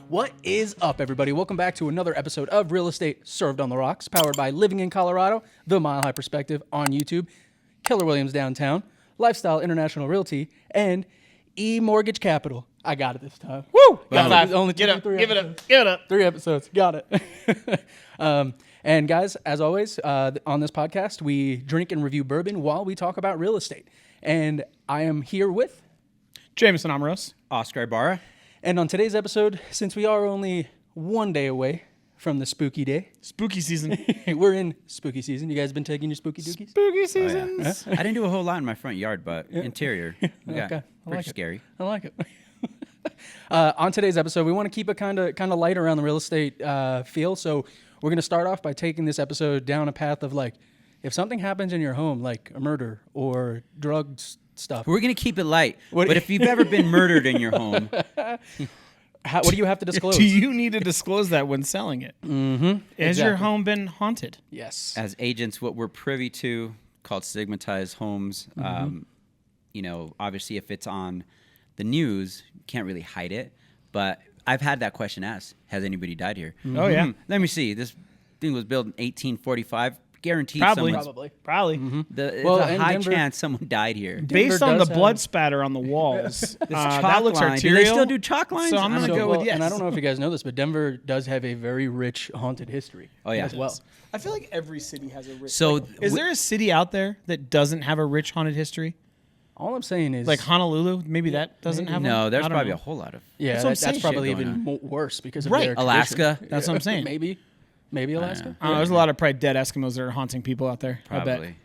What is up, everybody? Welcome back to another episode of Real Estate Served on the Rocks, powered by Living in Colorado, The Mile High Perspective on YouTube, Keller Williams Downtown, Lifestyle International Realty, and E-Mortgage Capital. I got it this time. Woo! Got it. Only Get up. three Give it episodes. up. Give it up. 3 episodes. Got it. And guys, as always, on this podcast, we drink and review bourbon while we talk about real estate. And I am here with... Jameson Amaros. Oscar Ibarra. And on today's episode, since we are only one day away from the spooky day, Spooky season. we're in spooky season. You guys been taking your spooky dookies? Spooky seasons. I didn't do a whole lot in my front yard, but interior, yeah, Okay. I pretty like it. scary. I like it. On today's episode, we want to keep it kind of light around the real estate feel. So we're going to start off by taking this episode down a path of like, if something happens in your home, like a murder or drugs stuff. We're gonna keep it light, What- but if you've ever been murdered in your home, What do you have to disclose? Do you need to disclose that when selling it? Mm-hmm. Has your Exactly. home been haunted? Yes. as agents, what we're privy to, called stigmatized homes, obviously if it's on the news, you can't really hide it. But I've had that question asked: has anybody died here? Oh yeah, Let me see. This thing was built in 1845. Guaranteed, probably. someone's. Probably. It's Well, a and high Denver- chance someone died here. Based on the does blood have- spatter on the walls, This that chalk looks line. arterial. Do they still do chalk lines? So I'm gonna I don't go know. with yes. And I don't know if you guys know this, but Denver does have a very rich haunted history. Oh, yeah. as well. I feel like every city has a rich. So is there a city out there that doesn't have a rich haunted history? All I'm saying is, Like Honolulu, maybe that doesn't have one. No, there's I don't probably know. a whole lot of. yeah, That's what I'm that's saying. probably Shit even going worse because of Right. their Alaska? tradition. That's what I'm saying. Maybe Alaska. I don't know, there's a lot of probably dead Eskimos that are haunting people out there. I bet. Probably.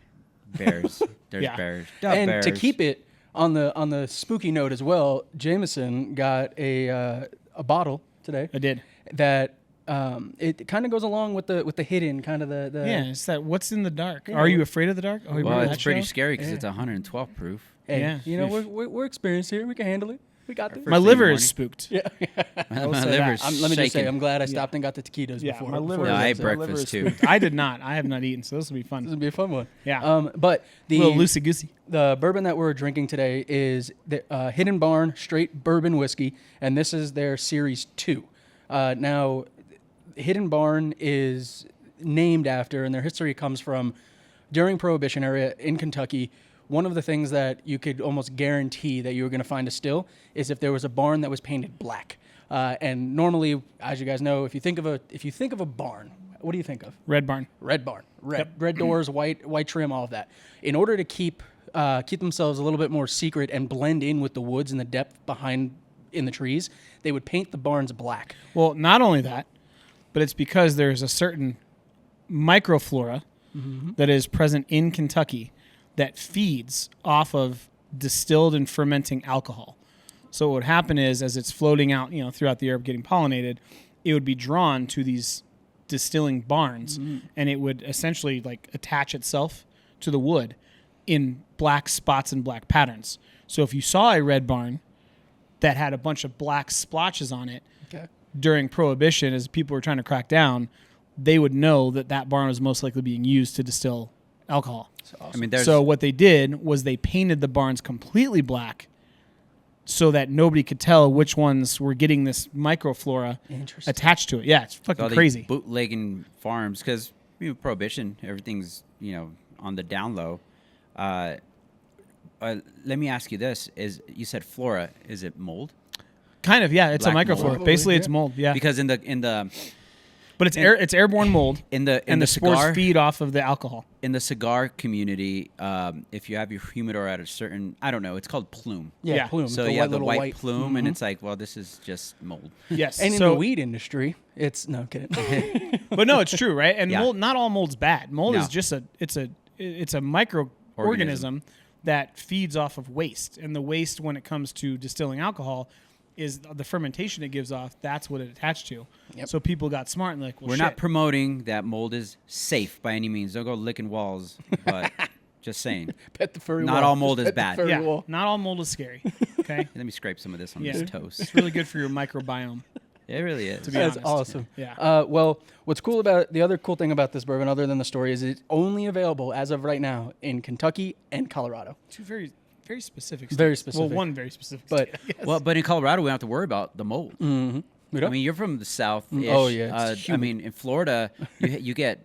Bears. There's Yeah. bears. And bears. to keep it on the spooky note as well, Jameson got a bottle today I did. that it kind of goes along with the hidden kind of the Yeah, it's that. What's in the dark? Yeah, Are you afraid of the dark? Oh, Well, remember it's that pretty show? scary because Yeah. it's 112 proof. Hey, Yeah. you know we're experienced here. We can handle it. We got this. My thing liver in the is spooked. Yeah. My say liver's that. Let me just say, shaking. I'm glad I stopped and got the taquitos Yeah, before. my liver. before Yeah, I this ate episode. breakfast too. Spooked. I did not. I have not eaten, so this will be This fun. would be a fun one. Yeah. But A little loosey goosey. the bourbon that we're drinking today is the Hidden Barn Straight Bourbon Whiskey, and this is their Series 2. Now, Hidden Barn is named after, and their history comes from during Prohibition era in Kentucky. One of the things that you could almost guarantee that you were going to find a still is if there was a barn that was painted black. And normally, as you guys know, if you think of a barn, what do you think of? Red Barn. Red barn, red Yep. red doors, white trim, all of that. In order to keep themselves a little bit more secret and blend in with the woods and the depth behind in the trees, they would paint the barns black. Well, not only that, but it's because there's a certain microflora that is present in Kentucky that feeds off of distilled and fermenting alcohol. So what would happen is, as it's floating out, throughout the air, getting pollinated, it would be drawn to these distilling barns, and it would essentially like attach itself to the wood in black spots and black patterns. So if you saw a red barn that had a bunch of black splotches on it Okay. during Prohibition, as people were trying to crack down, they would know that that barn was most likely being used to distill alcohol. I mean, there's So what they did was they painted the barns completely black so that nobody could tell which ones were getting this microflora Interesting. attached to it. Yeah, it's fucking all these crazy. bootlegging farms because Prohibition, everything's on the down low. Let me ask you this: you said flora? Is it mold? Kind of, yeah. It's Black a microflora. mold. Basically, Yeah. it's mold. Yeah, Because in the but it's airborne mold, in the and the spores cigar feed off of the alcohol. in the cigar community, if you have your humidor at a certain, I don't know, it's called plume. Yeah, Yeah. plume. So the you have the little white plume, and it's like, well, this is just mold. Yes, And in so, the weed industry, it's no I'm kidding. but no, it's true, right? And Yeah. mold, not all mold's bad. Mold No. is just it's a microorganism that feeds off of waste, and the waste when it comes to distilling alcohol is the fermentation it gives off. That's what it attached to. Yep. So people got smart and like, well, We're shit. not promoting that mold is safe by any means. Don't go licking walls, but just saying. Pet the furry Not wall. all mold Just is pet the bad. furry yeah, wall. not all mold is scary. Okay, Let me scrape some of this on Yeah. this toast. it's really good for your microbiome. It really is. To be That's honest. awesome. Yeah. Well, what's cool about the other cool thing about this bourbon, other than the story, is it's only available as of right now in Kentucky and Colorado. Two very specific. Very states. specific. Well, one very specific. But state, I guess. Well, but in Colorado, we don't have to worry about the mold. Yep. We I don't? mean, you're from the South. Oh, yeah, it's I humid. mean, in Florida, you got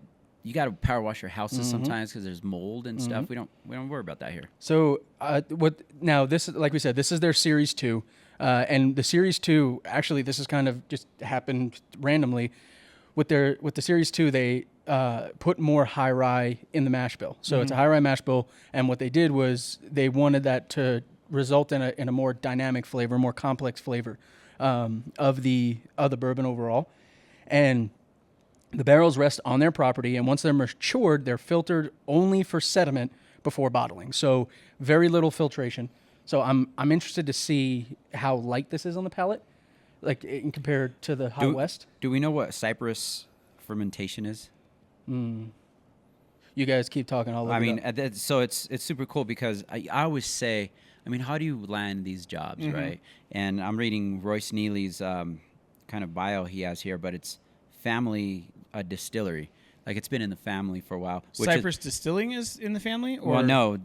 to power wash your houses Mm-hmm. sometimes because there's mold and stuff. We don't worry about that here. So what now? This is like we said. This is their series 2, and the series 2 actually this is kind of just happened randomly. With the series 2, they put more high rye in the mash bill. So it's a high rye mash bill, and what they did was they wanted that to result in a more dynamic flavor, more complex flavor of the bourbon overall, and the barrels rest on their property, and once they're matured, they're filtered only for sediment before bottling. So very little filtration. So I'm interested to see how light this is on the palate, like in compared to the High West. Do we know what cypress fermentation is? You guys keep talking all over. I mean, so it's super cool because I always say, I mean, how do you land these jobs, right? And I'm reading Royce Neely's kind of bio he has here, but it's family distillery. Like it's been in the family for a while. Cypress Distilling is in the family? Or? Well, no.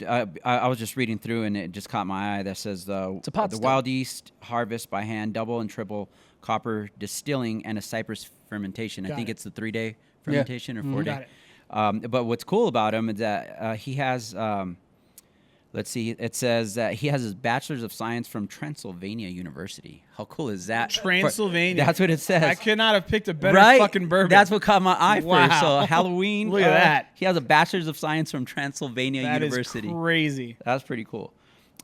I was just reading through, and it just caught my eye. That says a pot the still. wild yeast harvest by hand, double and triple copper distilling, and a cypress fermentation. I think it's the 3-day fermentation or 4-day. Got it. But what's cool about him is that he has. Let's see. It says that he has his bachelor's of science from Transylvania University. How cool is that? Transylvania. That's what it says. I could not have picked a better Right? fucking bourbon. That's what caught my eye Wow. first. So Halloween. Look at that. He has a bachelor's of science from Transylvania That is University. crazy. That's pretty cool.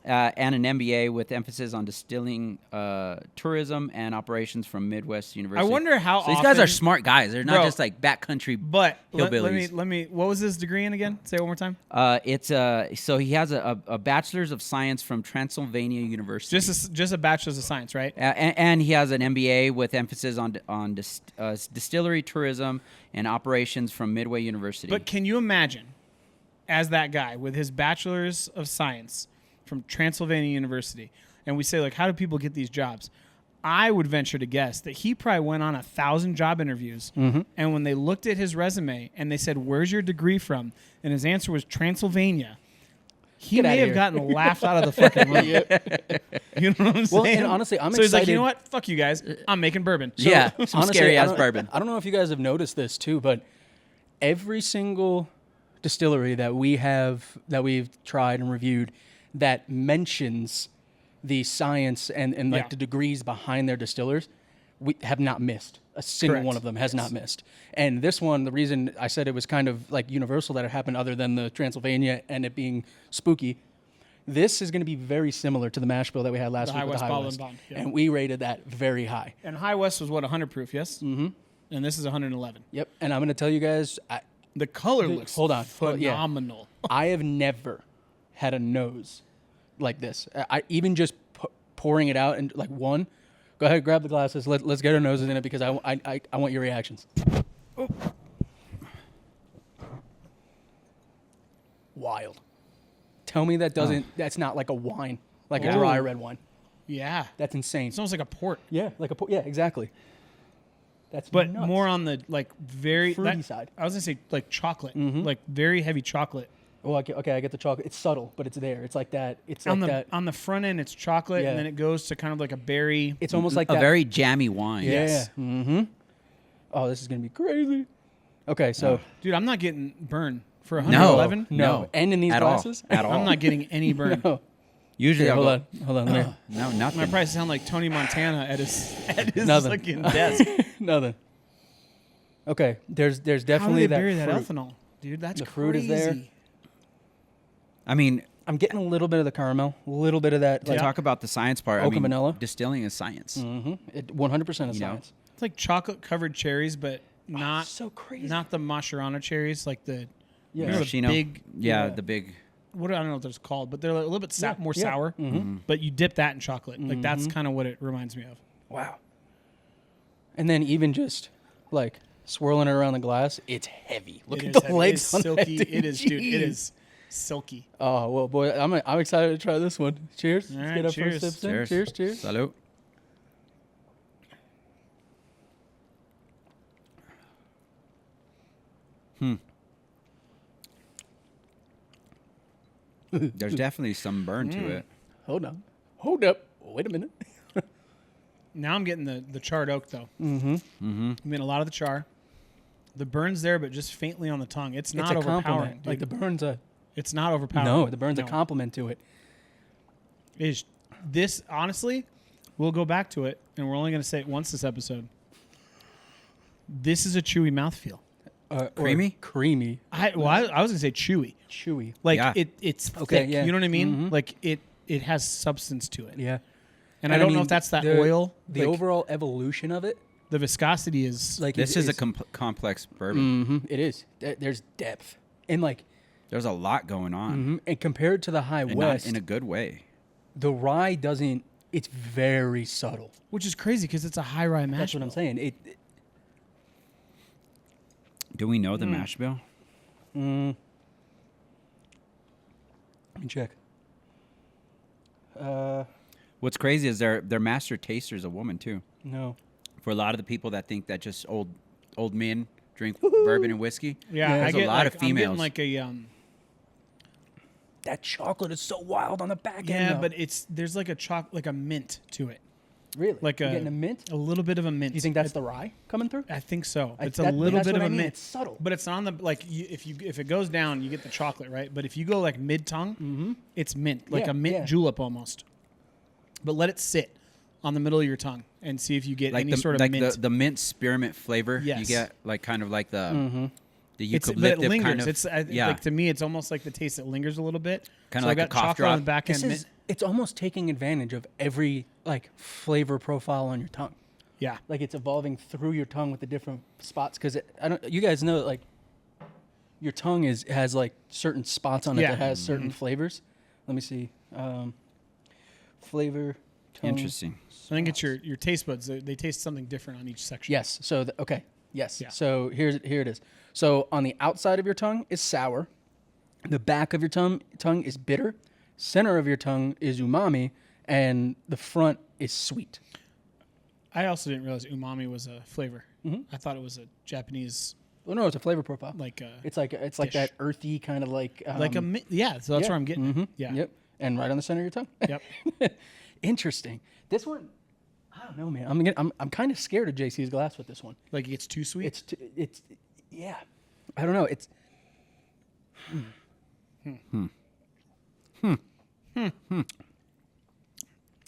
And an MBA with emphasis on distilling, tourism, and operations from Midwest University. I wonder how So these guys are often- smart guys. They're not Bro, just like backcountry But hillbillies. let me. What was his degree in again? Say it one more time. So he has a bachelor's of science from Transylvania University. Just a bachelor's of science, right? And he has an MBA with emphasis on distillery, tourism, and operations from Midway University. But can you imagine, as that guy with his bachelor's of science from Transylvania University, and we say like, how do people get these jobs? I would venture to guess that he probably went on 1,000 job interviews, and when they looked at his resume and they said, "Where's your degree from?" and his answer was Transylvania, he Get may outta have here. gotten laughed out of the fucking room. You know what I'm saying? Well, and honestly, I'm so he's like, you excited- know what? Fuck you guys. I'm making bourbon. yeah, some Honestly, scary I ass don't- bourbon. I don't know if you guys have noticed this too, but every single distillery that we've tried and reviewed that mentions the science and like Yeah. the degrees behind their distillers, we have not missed. A single Correct. one of them has not missed. And this one, the reason I said it was kind of like universal that it happened other than the Transylvania and it being spooky, this is going to be very similar to the mash bill that we had last The week High with West the High Bottle West. and Bond, yeah. And we rated that very high. And High West was what, 100 proof, yes? Mm-hmm. And this is 111. Yep. And I'm going to tell you guys, The color looks hold on. Yeah. phenomenal. I have never had a nose like this. I even just pouring it out and like one. Go ahead, grab the glasses. Let's get our noses in it because I want your reactions. Wild. Tell me that doesn't. That's not like a wine, like a Oh. dry red wine. Yeah. That's insane. It's almost like a port. Yeah, like yeah, exactly. That's But nuts. more on the like very Fruity side. I was gonna say like chocolate, like very heavy chocolate. Oh, okay, I get the chocolate. It's subtle, but it's there. It's like that. It's On like the that. on the front end, it's chocolate, Yeah. and then it goes to kind of like a berry. It's almost like a that. very jammy wine. Yeah. Yes. Mm-hmm. Oh, this is gonna be crazy. Okay, so Dude, I'm not getting burned for No. 111. no, and in these at glasses, all. At all. I'm not getting any burn. No. Usually, Here, I'll hold go, on, hold on. Let me, no, I nothing. probably sound like Tony Montana at his Nothing. fucking desk. nothing. Okay, there's How do definitely they bury that fruit. ethanol, dude? That's The fruit is crazy. there. I mean, I'm getting a little bit of the caramel, a little bit of that. to Like, talk about the science part. I Oak and mean, vanilla. distilling is science. 100% of You know? science. It's like chocolate covered cherries, but not so crazy. Not the Mascherano cherries, like the Yeah. remember the Maraschino. big. yeah, yeah. the big. I don't know what they're called, but they're like a little bit more yeah. sour. But you dip that in chocolate. Like that's kind of what it reminds me of. Wow. And then even just like swirling it around the glass, it's heavy. Look It at is the heavy. legs. It is on silky. that, It is, dude. It Jeez. is silky. Oh well, boy, I'm excited to try this one. Cheers. All Let's right, get our cheers. first sips in. Cheers. Cheers. Cheers. Salute. There's definitely some burn to it. Hold on. Hold up. Wait a minute. Now I'm getting the charred oak though. Mm-hmm. I'm getting a lot of the char. The burn's there, but just faintly on the tongue. It's not a overpowering. compliment. Dude. Like the burn's a It's not overpowering. no. The burn's a compliment to it. This honestly, we'll go back to it, and we're only going to say it once this episode. This is a chewy mouthfeel. Creamy? Creamy. I was going to say chewy. Chewy. Like Yeah. it's Okay, thick. yeah. You know what I mean? Like it has substance to it. Yeah. And I don't know if that's that oil. The like, overall evolution of it. the viscosity is Like This is a complex bourbon. It is. There's depth. And like There's a lot going on. and compared to the High And West, not in a good way. the rye doesn't. It's very subtle. which is crazy because it's a high rye mash. That's what I'm bill. saying. Do we know the mash bill? Let me check. What's crazy is their master taster is a woman too. No. For a lot of the people that think that just old men drink bourbon and whiskey, Yeah, there's I get a lot like, of females. I'm getting like a That chocolate is so wild on the back end. yeah, though. but there's like a mint to it, really, like You're a getting a mint. a little bit of a mint. You think that's the rye coming through? I think so. It's that- a little that's bit what of I a mean, mint. it's subtle. But it's on the if it goes down, you get the chocolate, right? But if you go like mid tongue, it's mint, like Yeah, a mint yeah. julep almost. But let it sit on the middle of your tongue and see if you get like any the, sort of like mint. the mint spearmint flavor. You Yes. get like kind of like the But it eucalyptus lingers. kind of. It's yeah, like to me, it's almost like the taste that lingers a little bit. Kinda So like I a got cough chocolate on drop. the back end. This is. It's almost taking advantage of every like flavor profile on your tongue. Yeah. Like it's evolving through your tongue with the different spots. Because I don't. You guys know that like your tongue has like certain spots on it Yeah. that has certain flavors. Let me see. Flavor. Tongue. interesting. I think it's your taste buds. They taste something different on each section. Yes. So okay. Yes. Yeah. So here it is. So on the outside of your tongue is sour. The back of your tongue is bitter. Center of your tongue is umami, and the front is sweet. I also didn't realize umami was a flavor. I thought it was a Japanese Well, no, it's a flavor profile. like It's like dish. that earthy kind of like yeah. So that's yeah. where I'm getting. It. Yeah. Yep. And right on the center of your tongue. Yep. Interesting. This one, I don't know, man. I'm kind of scared of JC's glass with this one. Like it gets too sweet. It's yeah. I don't know. It's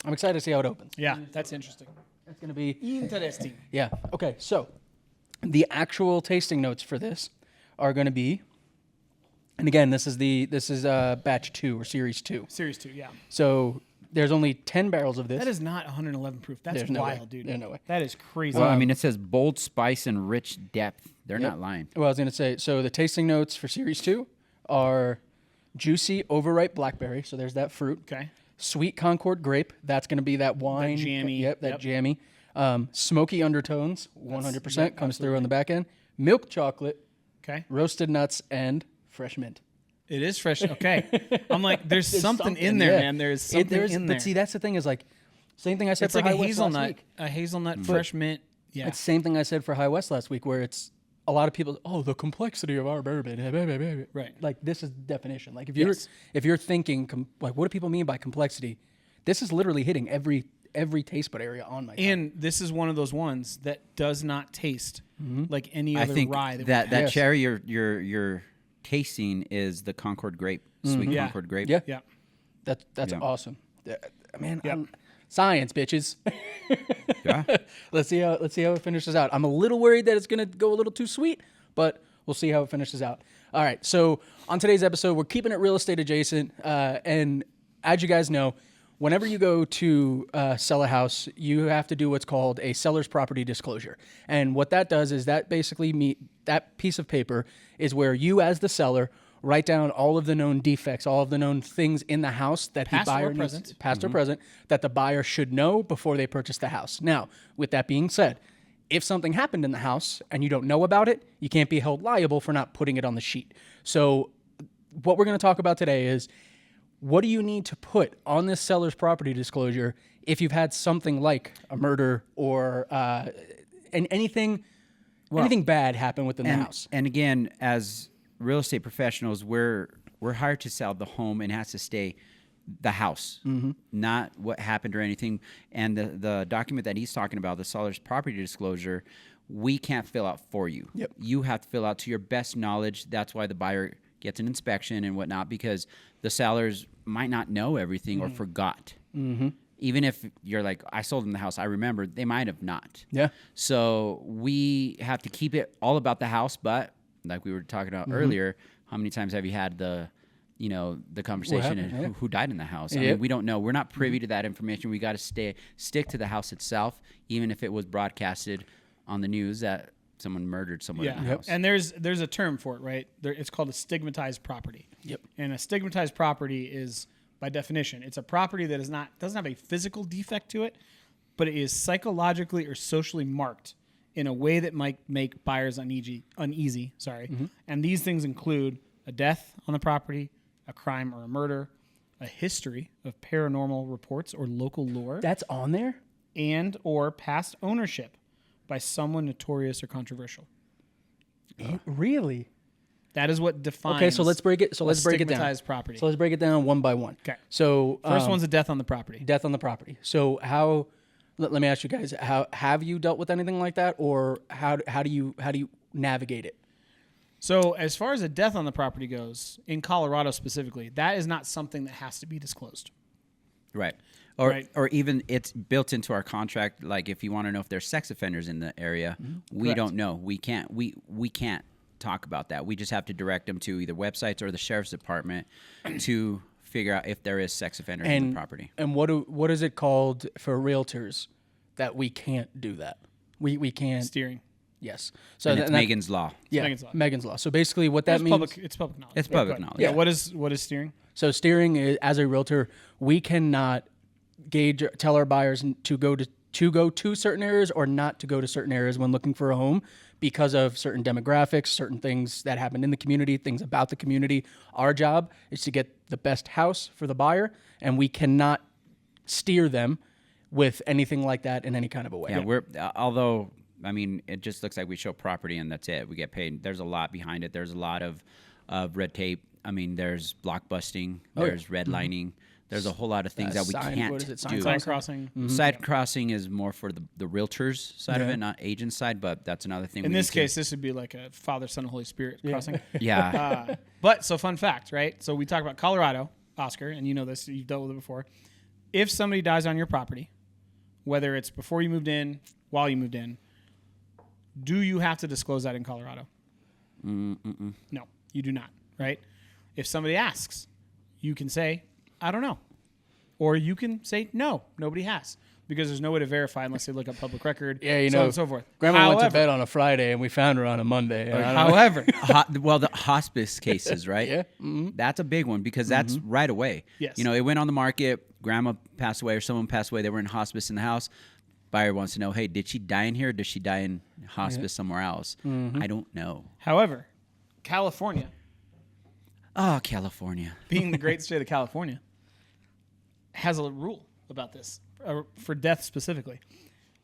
I'm excited to see how it opens. yeah, that's interesting. It's gonna be Interesting. yeah. Okay, so the actual tasting notes for this are gonna be, and again, this is batch 2 or series 2. Series 2, yeah. So there's only 10 barrels of this. That is not 111 proof. That's There's no wild, way. dude. There's no way. That is crazy. Well, I mean, it says bold spice and rich depth. They're Yep. not lying. Well, I was gonna say, so the tasting notes for series 2 are juicy overripe blackberry. So there's that fruit. Okay. Sweet Concord grape. That's going to be that wine. jammy, Yep, that yep. jammy. Smoky undertones. 100% comes through on the back end. Milk chocolate, Okay. roasted nuts, and fresh mint. It is fresh. Okay. I'm like, there's something in there, yeah. man. There's something in there. But see, that's the thing is like, same thing I said It's for like High a West last hazelnut. week. A hazelnut fresh mint. Yeah. It's the same thing I said for High West last week, where it's a lot of people. Oh, the complexity of our bourbon. Right. Like this is the definition. Like Yes. if you're thinking like, what do people mean by complexity? This is literally hitting every taste bud area on my tongue. And this is one of those ones that does not taste like any I other think rye. that Yes. cherry you're tasting is the Concord grape, sweet Yeah. Concord grape. Yeah. Yeah. That's Yeah. awesome. Man, Yep. science, bitches. Yeah. Let's see how it finishes out. I'm a little worried that it's gonna go a little too sweet, but we'll see how it finishes out. All right. So on today's episode, we're keeping it real estate adjacent, and as you guys know, whenever you go to sell a house, you have to do what's called a seller's property disclosure. And what that does is that basically that piece of paper is where you, as the seller, write down all of the known defects, all of the known things in the house that Past the buyer or present. needs, past or present, that the buyer should know before they purchase the house. Now, with that being said, if something happened in the house and you don't know about it, you can't be held liable for not putting it on the sheet. So what we're going to talk about today is, what do you need to put on this seller's property disclosure if you've had something like a murder or anything bad happen within the house? And again, as real estate professionals, we're hired to sell the home and it has to stay the house, not what happened or anything. And the document that he's talking about, the seller's property disclosure, we can't fill out for you. Yep. You have to fill out to your best knowledge. That's why the buyer gets an inspection and whatnot, because the sellers might not know everything or forgot. Even if you're like, I sold them the house, I remember, they might have not. Yeah. So we have to keep it all about the house. But like we were talking about earlier, how many times have you had the conversation happened? and Yeah. who died in the house? I Yep. mean, we don't know. We're not privy to that information. We got to stick to the house itself, even if it was broadcasted on the news that someone murdered someone in the house. And there's a term for it, right? It's called a stigmatized property. Yep. And a stigmatized property is, by definition, it's a property that doesn't have a physical defect to it, but it is psychologically or socially marked in a way that might make buyers uneasy. And these things include a death on the property, a crime or a murder, a history of paranormal reports or local lore, That's on there? and or past ownership by someone notorious or controversial. Really? That is what defines. Okay, so let's break it. So a let's break it down. stigmatized property. So let's break it down one by one. Okay. So First one's a death on the property. death on the property. So how? Let me ask you guys: how have you dealt with anything like that, or how do you navigate it? So as far as a death on the property goes, in Colorado specifically, that is not something that has to be disclosed. Right. Or even it's built into our contract. Like if you want to know if there's sex offenders in the area, we Correct. don't know. We can't talk about that. We just have to direct them to either websites or the sheriff's department to figure out if there is sex offenders in the property. And what is it called for realtors that we can't do that? We can't. Steering. Yes. So And it's that- Megan's Law. Yeah, Megan's Law. Megan's law. So basically, what that It's means. it's public knowledge. It's Yeah, public go ahead. knowledge. Yeah. Yeah. What is steering? So steering is, as a realtor, we cannot tell our buyers to go to certain areas or not to go to certain areas when looking for a home because of certain demographics, certain things that happen in the community, things about the community. Our job is to get the best house for the buyer, and we cannot steer them with anything like that in any kind of a way. Yeah, although I mean, it just looks like we show property and that's it. We get paid. There's a lot behind it. There's a lot of red tape. I mean, there's blockbusting. There's redlining. There's a whole lot of things that we can't what is it, do. Sign crossing. Side crossing is more for the realtors side of it, not agent side, but that's another thing. In we this need to- case, this would be like a Father, Son, and Holy Spirit crossing. yeah. But so fun fact, right? So we talk about Colorado, Oscar, and you know this, you've dealt with it before. If somebody dies on your property, whether it's before you moved in, while you moved in, do you have to disclose that in Colorado? No, you do not, right? If somebody asks, you can say, I don't know. Or you can say, no, nobody has. Because there's no way to verify unless they look up public record, Yeah, you so know, on and so forth. Grandma went to bed on a Friday and we found her on a Monday. And I don't know. However, Well, the hospice cases, right? Yeah. That's a big one because that's right away. Yes. You know, it went on the market, grandma passed away or someone passed away, they were in hospice in the house. Buyer wants to know, hey, did she die in here or did she die in hospice somewhere else? I don't know. however, California, Oh, California. being the great state of California, has a rule about this, for death specifically,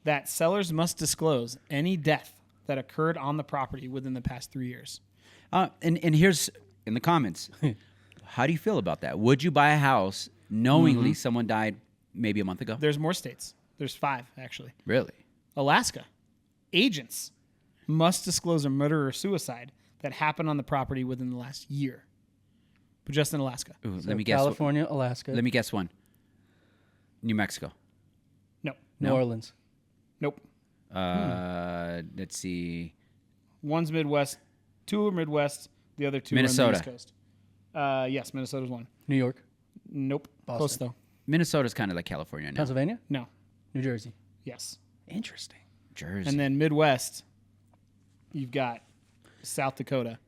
that sellers must disclose any death that occurred on the property within the past 3 years. And here's in the comments. How do you feel about that? Would you buy a house knowingly someone died maybe a month ago? There's more states. There's 5, actually. Really? Alaska, agents must disclose a murder or suicide that happened on the property within the last year. But just in Alaska. Ooh, So let me guess. California, Alaska, Let me guess one. New Mexico. No. New Orleans. Nope. Let's see. One's Midwest, 2 are Midwest, the other 2 are Minnesota. on the East Coast. Yes, Minnesota's 1. New York. Nope. Boston. Close though. Minnesota's kind of like California now. Pennsylvania. No. New Jersey. Yes. Interesting. Jersey. And then Midwest, you've got South Dakota,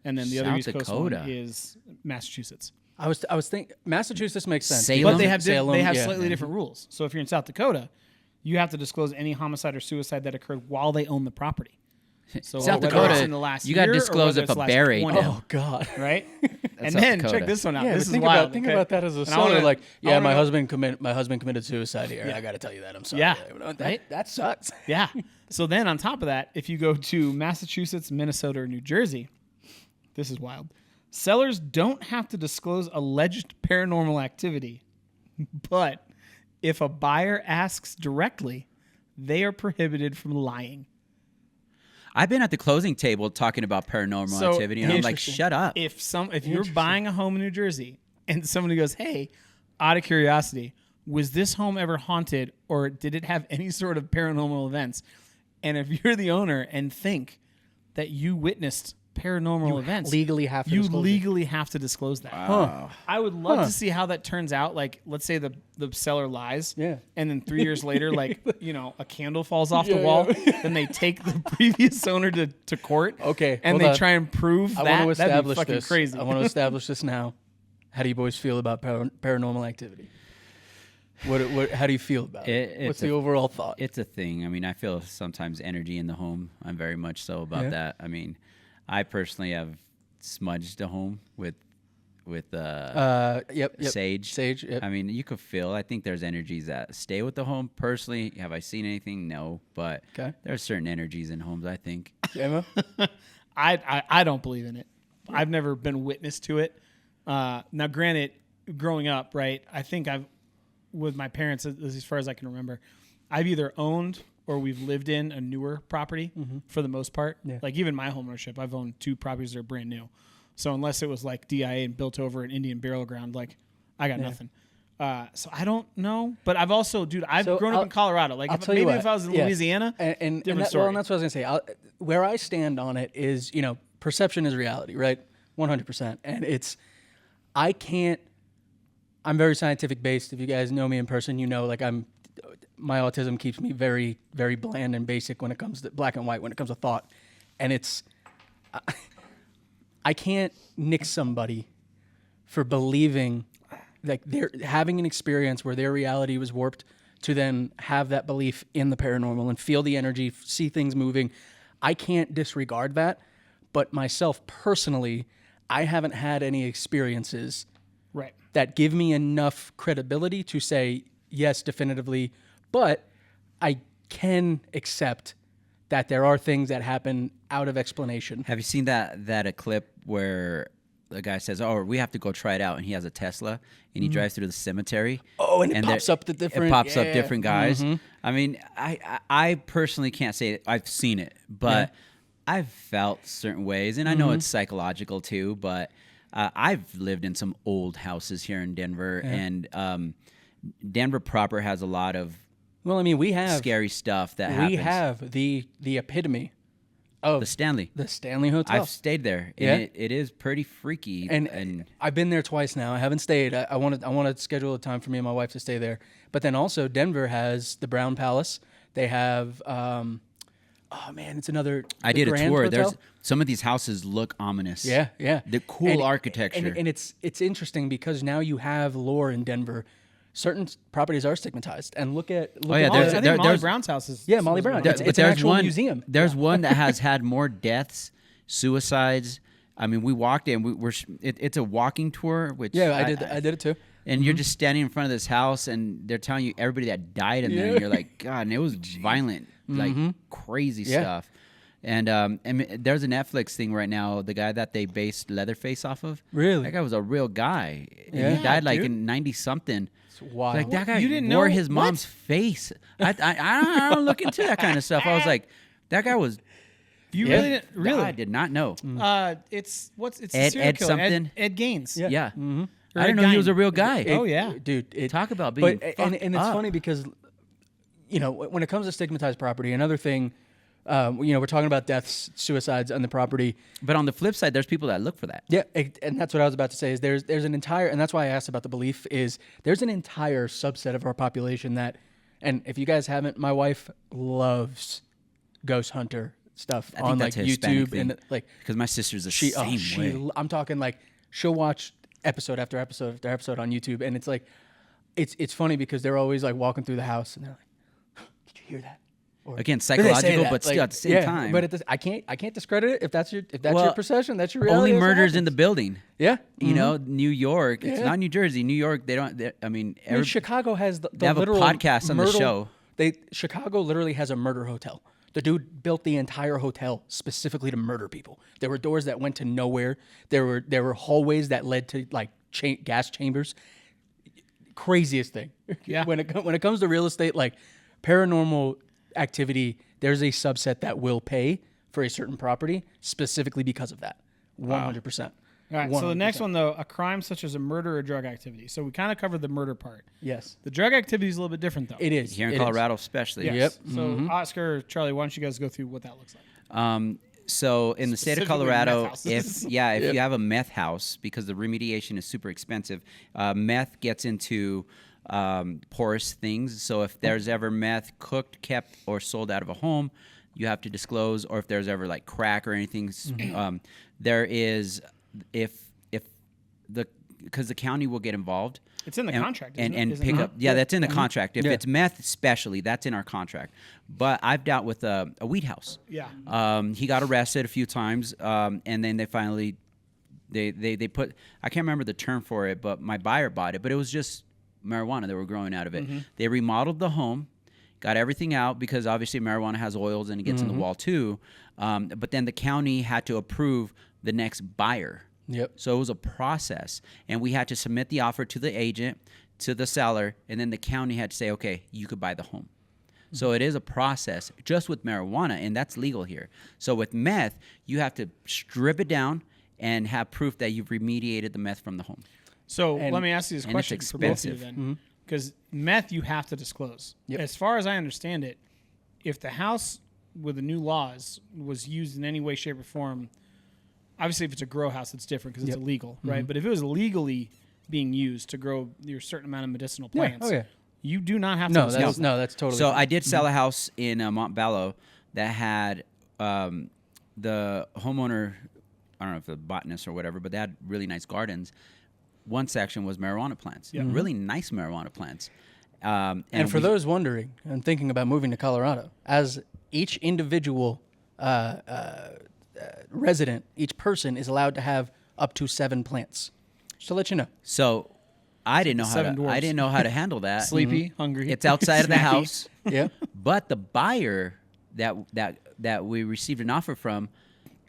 and then the other South East Coast Dakota. one is Massachusetts. I was thinking Massachusetts makes sense. Salem? But they have Salem, yeah. slightly different rules. So if you're in South Dakota, you have to disclose any homicide or suicide that occurred while they own the property. So South whether Dakota, it's in the last you got to year or disclose whether if it's a the last bear ate 20, them. Oh God. right? And South then Dakota. check this one out. Yeah, this but is think wild. think okay? about that as a And I seller. wanna- Like, I yeah, wanna my know- husband committed suicide here. Yeah. I got to tell you that. I'm sorry. Yeah. That, Right? that sucks. Yeah. So then on top of that, if you go to Massachusetts, Minnesota, or New Jersey, this is wild. Sellers don't have to disclose alleged paranormal activity, but if a buyer asks directly, they are prohibited from lying. I've been at the closing table talking about paranormal activity, and I'm like, shut up. If you're buying a home in New Jersey and somebody goes, hey, out of curiosity, was this home ever haunted or did it have any sort of paranormal events? And if you're the owner and think that you witnessed paranormal events, legally have to you disclose legally have to disclose that. Wow. I would love to see how that turns out. Like, let's say the seller lies, and then 3 years later, like, a candle falls off the wall, then they take the previous owner to court. Okay, and they try and prove that. I want to That'd be establish fucking this. crazy. I want to establish this now. How do you boys feel about paranormal activity? What? How do you feel about it? What's the overall thought? It's a thing. I mean, I feel sometimes energy in the home. I'm very much so about that. I mean, I personally have smudged a home with sage. Sage. Yep. I mean, you could feel. I think there's energies that stay with the home. Personally, have I seen anything? No, but there's certain energies in homes. I think. Emma? I don't believe in it. I've never been witness to it. Now, granted, growing up, right, I think with my parents, as far as I can remember, I've either owned or we've lived in a newer property for the most part. Yeah. Like even my home ownership, I've owned 2 properties that are brand new. So unless it was like DIA and built over an Indian burial ground, like I got nothing. So I don't know. But I've also, I've grown up in Colorado. Like if I was in Louisiana, different story. Well, and that's what I was going to say. Where I stand on it is, perception is reality, right? 100%. And I'm very scientific based. If you guys know me in person, like my autism keeps me very, very bland and basic when it comes to black and white, when it comes to thought. And I can't nick somebody for believing like they're having an experience where their reality was warped to then have that belief in the paranormal and feel the energy, see things moving. I can't disregard that. But myself personally, I haven't had any experiences that give me enough credibility to say, yes, definitively, but I can accept that there are things that happen out of explanation. Have you seen that clip where the guy says, "Oh, we have to go try it out," and he has a Tesla and he drives through the cemetery. Oh, and it pops up different guys. I mean, I personally can't say it. I've seen it, but I've felt certain ways, and I know it's psychological too. But I've lived in some old houses here in Denver, and Denver proper has a lot of we have scary stuff that happens. We have the epitome of the Stanley Hotel. I've stayed there, and it is pretty freaky. And I've been there twice now. I haven't stayed. I want to schedule a time for me and my wife to stay there. But then also Denver has the Brown Palace. They have it's another. I did Grand a tour. Hotel. There's some of these houses look ominous. Yeah. The cool architecture. And it's interesting because now you have lore in Denver. Certain properties are stigmatized, and look at I think Molly Brown's house is Molly Brown. It's an there's actual one museum. There's one that has had more deaths, suicides. I mean, we walked in. It's a walking tour. Which I did it too. And you're just standing in front of this house, and they're telling you everybody that died in there. And you're like, God, and it was violent, like crazy stuff. And there's a Netflix thing right now. The guy that they based Leatherface off of, really, that guy was a real guy. And he died like in 90-something. Wow. Like that guy wore his mom's face. I don't look into that kind of stuff. I was like, that guy was. You really? I did not know. It's Ed something. Ed Gaines. Yeah. I didn't know he was a real guy. Dude. Talk about being. And it's funny because, when it comes to stigmatized property, another thing. We're talking about deaths, suicides on the property. But on the flip side, there's people that look for that. Yeah, and that's what I was about to say. Is there's an entire, and that's why I asked about the belief. Is there's an entire subset of our population that, and if you guys haven't, my wife loves ghost hunter stuff on like YouTube and like because my sister's the same way. I'm talking like she'll watch episode after episode after episode on YouTube, and it's like, it's funny because they're always like walking through the house and they're like, "Did you hear that?" Again, psychological, but still at the same time. But I can't discredit it if that's your perception, that's your reality. Only murders in the building. Yeah, New York. It's not New Jersey. New York. They don't. Chicago has the they have literal a podcast on the show. Chicago literally has a murder hotel. The dude built the entire hotel specifically to murder people. There were doors that went to nowhere. There were hallways that led to like gas chambers. Craziest thing. Yeah. When it comes to real estate, like paranormal activity, there's a subset that will pay for a certain property specifically because of that. 100%. All right. So the next one, though, a crime such as a murder or drug activity. So we kind of covered the murder part. Yes. The drug activity is a little bit different, though. It is. Here in Colorado, especially. Yes. Yep. So Oscar, Charlie, why don't you guys go through what that looks like? So in the state of Specifically Colorado, meth if houses. you have a meth house, because the remediation is super expensive, meth gets into porous things. So if there's ever meth cooked, kept, or sold out of a home, you have to disclose. Or if there's ever like crack or anything, there is because the county will get involved. It's in the contract, isn't and it? pick up. Yeah, that's in the contract. If Yeah. it's meth, especially, that's in our contract. But I've dealt with a weed house. Yeah. He got arrested a few times, and then they finally they put, I can't remember the term for it, but my buyer bought it. But it was just marijuana they were growing out of it. They remodeled the home, got everything out because obviously marijuana has oils and it gets in the wall too. But then the county had to approve the next buyer. Yep. So it was a process, and we had to submit the offer to the agent, to the seller, and then the county had to say, okay, you could buy the home. So it is a process just with marijuana, and that's legal here. So with meth, you have to strip it down and have proof that you've remediated the meth from the home. So let me ask you this and question it's for both of you expensive. then. Because meth, you have to disclose. Yep. As far as I understand it, if the house with the new laws was used in any way, shape, or form, obviously if it's a grow house, it's different because it's illegal, right? But if it was legally being used to grow your certain amount of medicinal plants, you do not have to disclose. That's totally So fine. I did sell a house in Montbello that had the homeowner, I don't know if the botanist or whatever, but they had really nice gardens. One section was marijuana plants, really nice marijuana plants. And for those wondering and thinking about moving to Colorado, as each individual resident, each person is allowed to have up to 7 plants. Just to let you know. So I didn't know Seven I didn't know how to handle that. Sleepy, hungry. It's outside of the snacky. house. Yeah. But the buyer that we received an offer from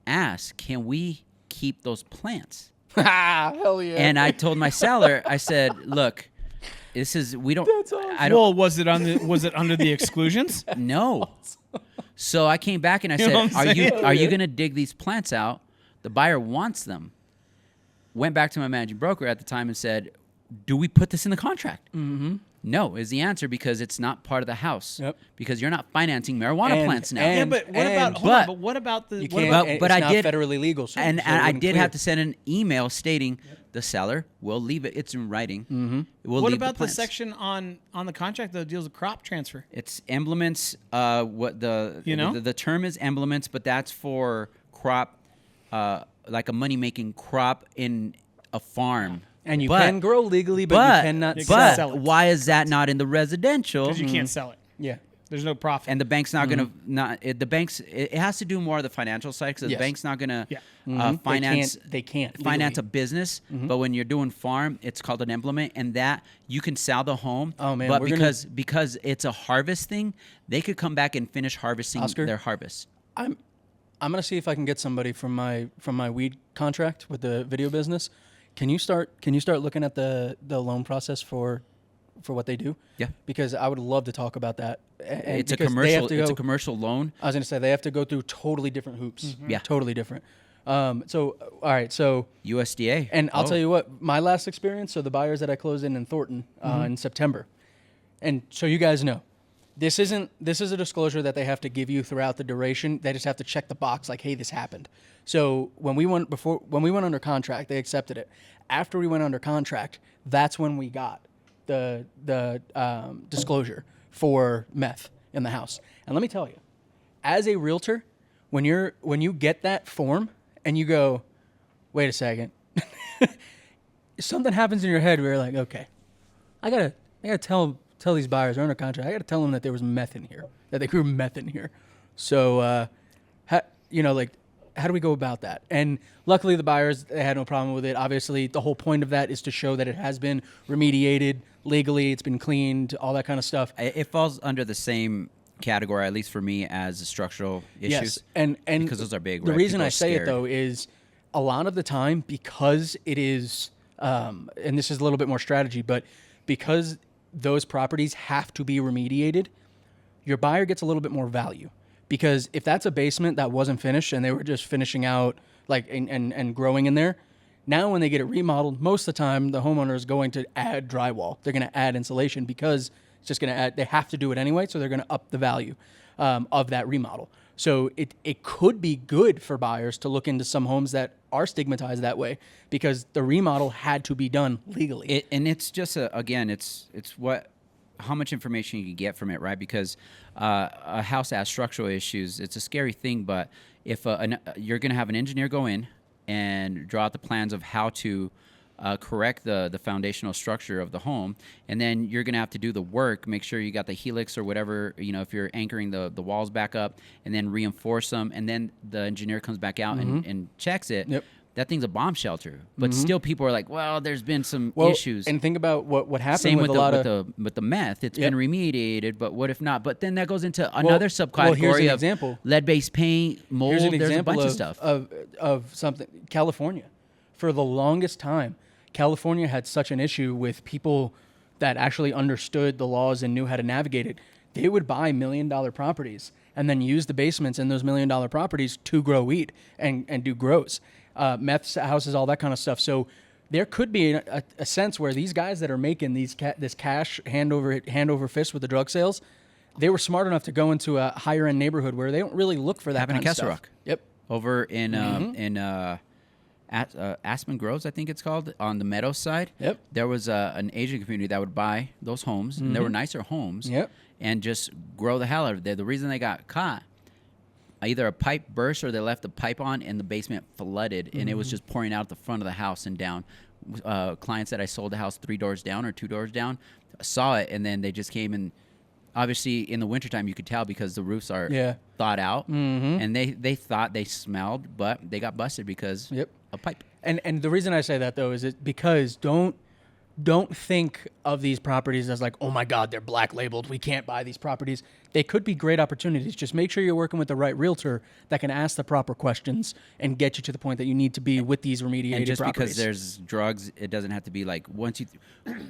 asked, "Can we keep those plants?" Hell yeah. And I told my seller, I said, "Look, this is we don't. That's awesome. I don't Well, was it under the exclusions? know." So I came back and I You know said, what I'm saying? Are you going to dig these plants out? The buyer wants them." Went back to my managing broker at the time and said, "Do we put this in the contract?" No is the answer, because it's not part of the house. Yep. Because you're not financing marijuana And- plants now. and- Yeah, but what about? Hold but- on, but what about the? You what can't, about, it's but I not did- federally legal. So, and so it I wouldn't did clear. have to send an email stating the seller will leave it. It's in writing. We'll what leave about the plants. section on the contract that deals with crop transfer? It's emblements. What the term is emblements, but that's for crop, like a money making crop in a farm. And you But- can grow legally, but you cannot You sell. can't But sell it. why is that not in the residential? Because you can't sell it. Yeah. There's no profit. And the bank's not going to the bank's it has to do more of the financial side, because the Yes. bank's not going to Yeah. finance They can't finance a legally. business. But when you're doing farm, it's called an implement, and that you can sell the home. Oh, man, But we're gonna- because it's a harvest thing, they could come back and finish harvesting Oscar? their harvest. I'm gonna see if I can get somebody from my weed contract with the video business. Can you start looking at the loan process for what they do? Yeah. Because I would love to talk about that. And It's a because they have commercial. to It's a go- commercial loan. I was gonna say they have to go through totally different hoops. Yeah. Totally different. So all right. So USDA. and I'll Oh. tell you what, my last experience. So the buyers that I closed in Thornton in September, and so you guys know, this is a disclosure that they have to give you throughout the duration. They just have to check the box like, hey, this happened. So when we went under contract, they accepted it. After we went under contract, that's when we got the disclosure for meth in the house. And let me tell you, as a realtor, when you get that form and you go, wait a second, something happens in your head where you're like, okay, I gotta tell these buyers they're under contract. I gotta tell them that there was meth in here, that they grew meth in here. So, how do we go about that? And luckily, the buyers, they had no problem with it. Obviously, the whole point of that is to show that it has been remediated legally, it's been cleaned, all that kind of stuff. It falls under the same category, at least for me, as structural issues. Yes, and because those are big. The right? reason People I are say it scared. though is a lot of the time, because it is, and this is a little bit more strategy, but because those properties have to be remediated, your buyer gets a little bit more value. Because if that's a basement that wasn't finished and they were just finishing out like and growing in there, now when they get it remodeled, most of the time the homeowner is going to add drywall. They're going to add insulation because it's just going to add. They have to do it anyway, so they're going to up the value of that remodel. So it could be good for buyers to look into some homes that are stigmatized that way because the remodel had to be done legally. And it's just again, it's what how much information you can get from it, right? Because a house that has structural issues, it's a scary thing. But if you're going to have an engineer go in and draw out the plans of how to correct the foundational structure of the home, and then you're going to have to do the work, make sure you got the helix or whatever, if you're anchoring the walls back up, and then reinforce them, and then the engineer comes back out and checks it. Yep. That thing's a bomb shelter, but still people are like, well, there's been some Well, issues. and think about what happened Same with with a lot the meth. It's Yep. been remediated, but what if not? But then that goes into another subcategory here's an of example. lead-based paint, mold. Here's an There's a example bunch of stuff. of something. California, for the longest time, California had such an issue with people that actually understood the laws and knew how to navigate it. They would buy $1 million properties and then use the basements in those $1 million properties to grow weed and do grows, meth houses, all that kind of stuff. So there could be a sense where these guys that are making this cash hand over fist with the drug sales, they were smart enough to go into a higher end neighborhood where they don't really look for that Happened in kind of Castle stuff. Rock. Yep. Over in Aspen Groves, I think it's called, on the Meadows side. Yep. There was an Asian community that would buy those homes, and they were nicer homes. Yep. And just grow the hell out of it. The reason they got caught, either a pipe burst or they left the pipe on and the basement flooded, and it was just pouring out the front of the house and down. Clients that I sold the house 3 doors down or 2 doors down saw it, and then they just came and obviously in the wintertime you could tell because the roofs are thawed out, and they thought they smelled, but they got busted because of pipe. And the reason I say that though is it because don't think of these properties as like, oh my God, they're black labeled, we can't buy these properties. They could be great opportunities. Just make sure you're working with the right realtor that can ask the proper questions and get you to the point that you need to be with these remediated And just properties. because there's drugs, it doesn't have to be like once you.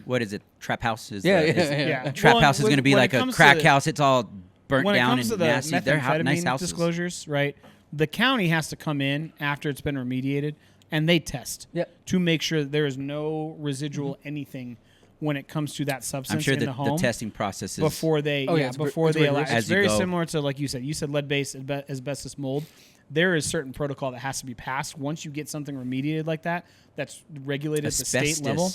What is it? Trap house is. Yeah. Trap Well, house is when- going to be when like it a comes to crack the- house. It's all burnt When it down comes to and the nasty. They're nice methamphetamine houses. disclosures, right? The county has to come in after it's been remediated, and they test to make sure that there is no residual anything when it comes to that substance I'm sure in that the home. the testing process is before they it's before they allow. rigorous. It's As you very go. similar to, like you said lead-based asbestos mold. There is certain protocol that has to be passed once you get something remediated like that that's regulated at the state level.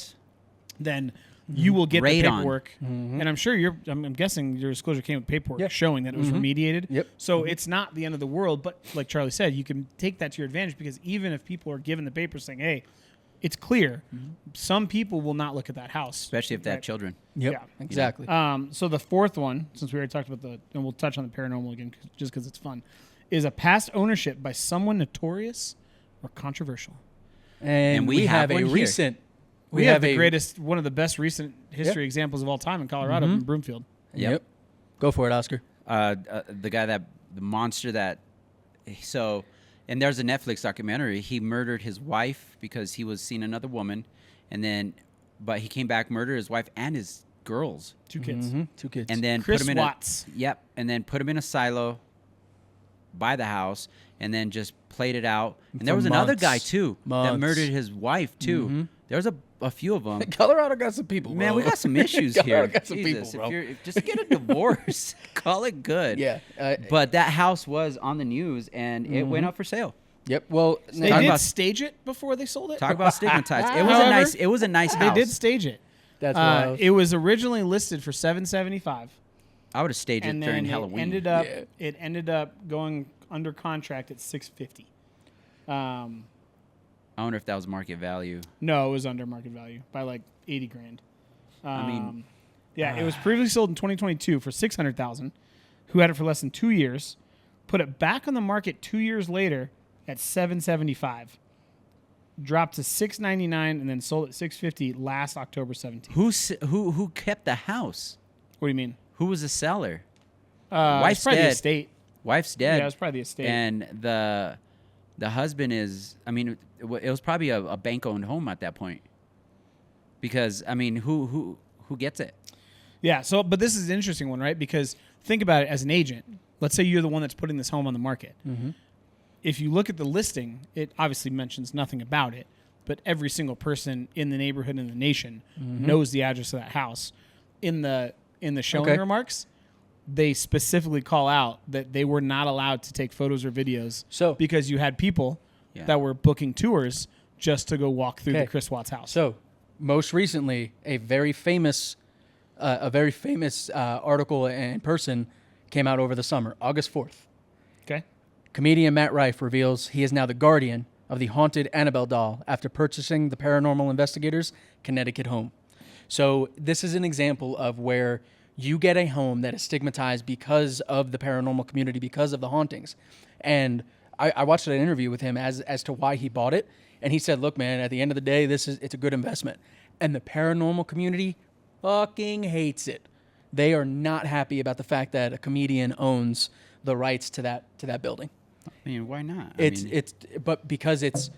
Then you will get the Radon. paperwork, and I'm sure I'm guessing your disclosure came with paperwork showing that it was remediated. Yep. So it's not the end of the world, but like Charlie said, you can take that to your advantage because even if people are given the paper saying, "Hey, it's clear," some people will not look at that house, especially if they have children. Yep, Yeah. exactly. So the fourth one, since we already talked about and we'll touch on the paranormal again just because it's fun, is a past ownership by someone notorious or controversial. And we have a one here. recent. We have the greatest, one of the best recent history examples of all time in Colorado, in Broomfield. Yep. Go for it, Oscar. The guy the monster that, so, and there's a Netflix documentary. He murdered his wife because he was seeing another woman, and then, but he came back, murdered his wife and his girls, 2 kids. 2 kids. and then Chris put him in Watts. and then put him in a silo by the house, and then just played it out. And there For was another months. guy too that Months. murdered his wife too. There was a few of them. Colorado got some people, Man, bro. we got some issues Colorado here. got some Jesus, people, bro. Just get a divorce. Call it good. Yeah. But that house was on the news, and it went up for sale. Yep. Well, They Talk did about- stage it before they sold it. Talk about stigmatized. However, It was a nice They house. did stage it. that's wild. It was originally listed for $775, I would have staged it and during then Halloween. it ended up going under contract at $650. I wonder if that was market value. No, it was under market value by like $80,000. I mean, it was previously sold in 2022 for $600,000. Who had it for less than 2 years? Put it back on the market 2 years later at $775. Dropped to $699 and then sold at $650 last October 17th. who kept the house? What do you mean? Who was the seller? Wife's it's probably the dead. estate. Wife's dead. Yeah, it was probably the estate. And the husband is. I mean, it was probably a bank-owned home at that point. Because I mean, who gets it? Yeah. So, but this is an interesting one, right? Because think about it as an agent. Let's say you're the one that's putting this home on the market. Mm-hmm. If you look at the listing, it obviously mentions nothing about it, but every single person in the neighborhood and the nation knows the address of that house. In the showing remarks, they specifically call out that they were not allowed to take photos or videos because you had people that were booking tours just to go walk through the Chris Watts house. So, most recently, a very famous article and person came out over the summer, August 4th. Okay. Comedian Matt Rife reveals he is now the guardian of the haunted Annabelle doll after purchasing the Paranormal Investigators' Connecticut home. So this is an example of where you get a home that is stigmatized because of the paranormal community, because of the hauntings. And I watched an interview with him as to why he bought it. And he said, look, man, at the end of the day, it's a good investment. And the paranormal community fucking hates it. They are not happy about the fact that a comedian owns the rights to that building. I mean, why not? But because it's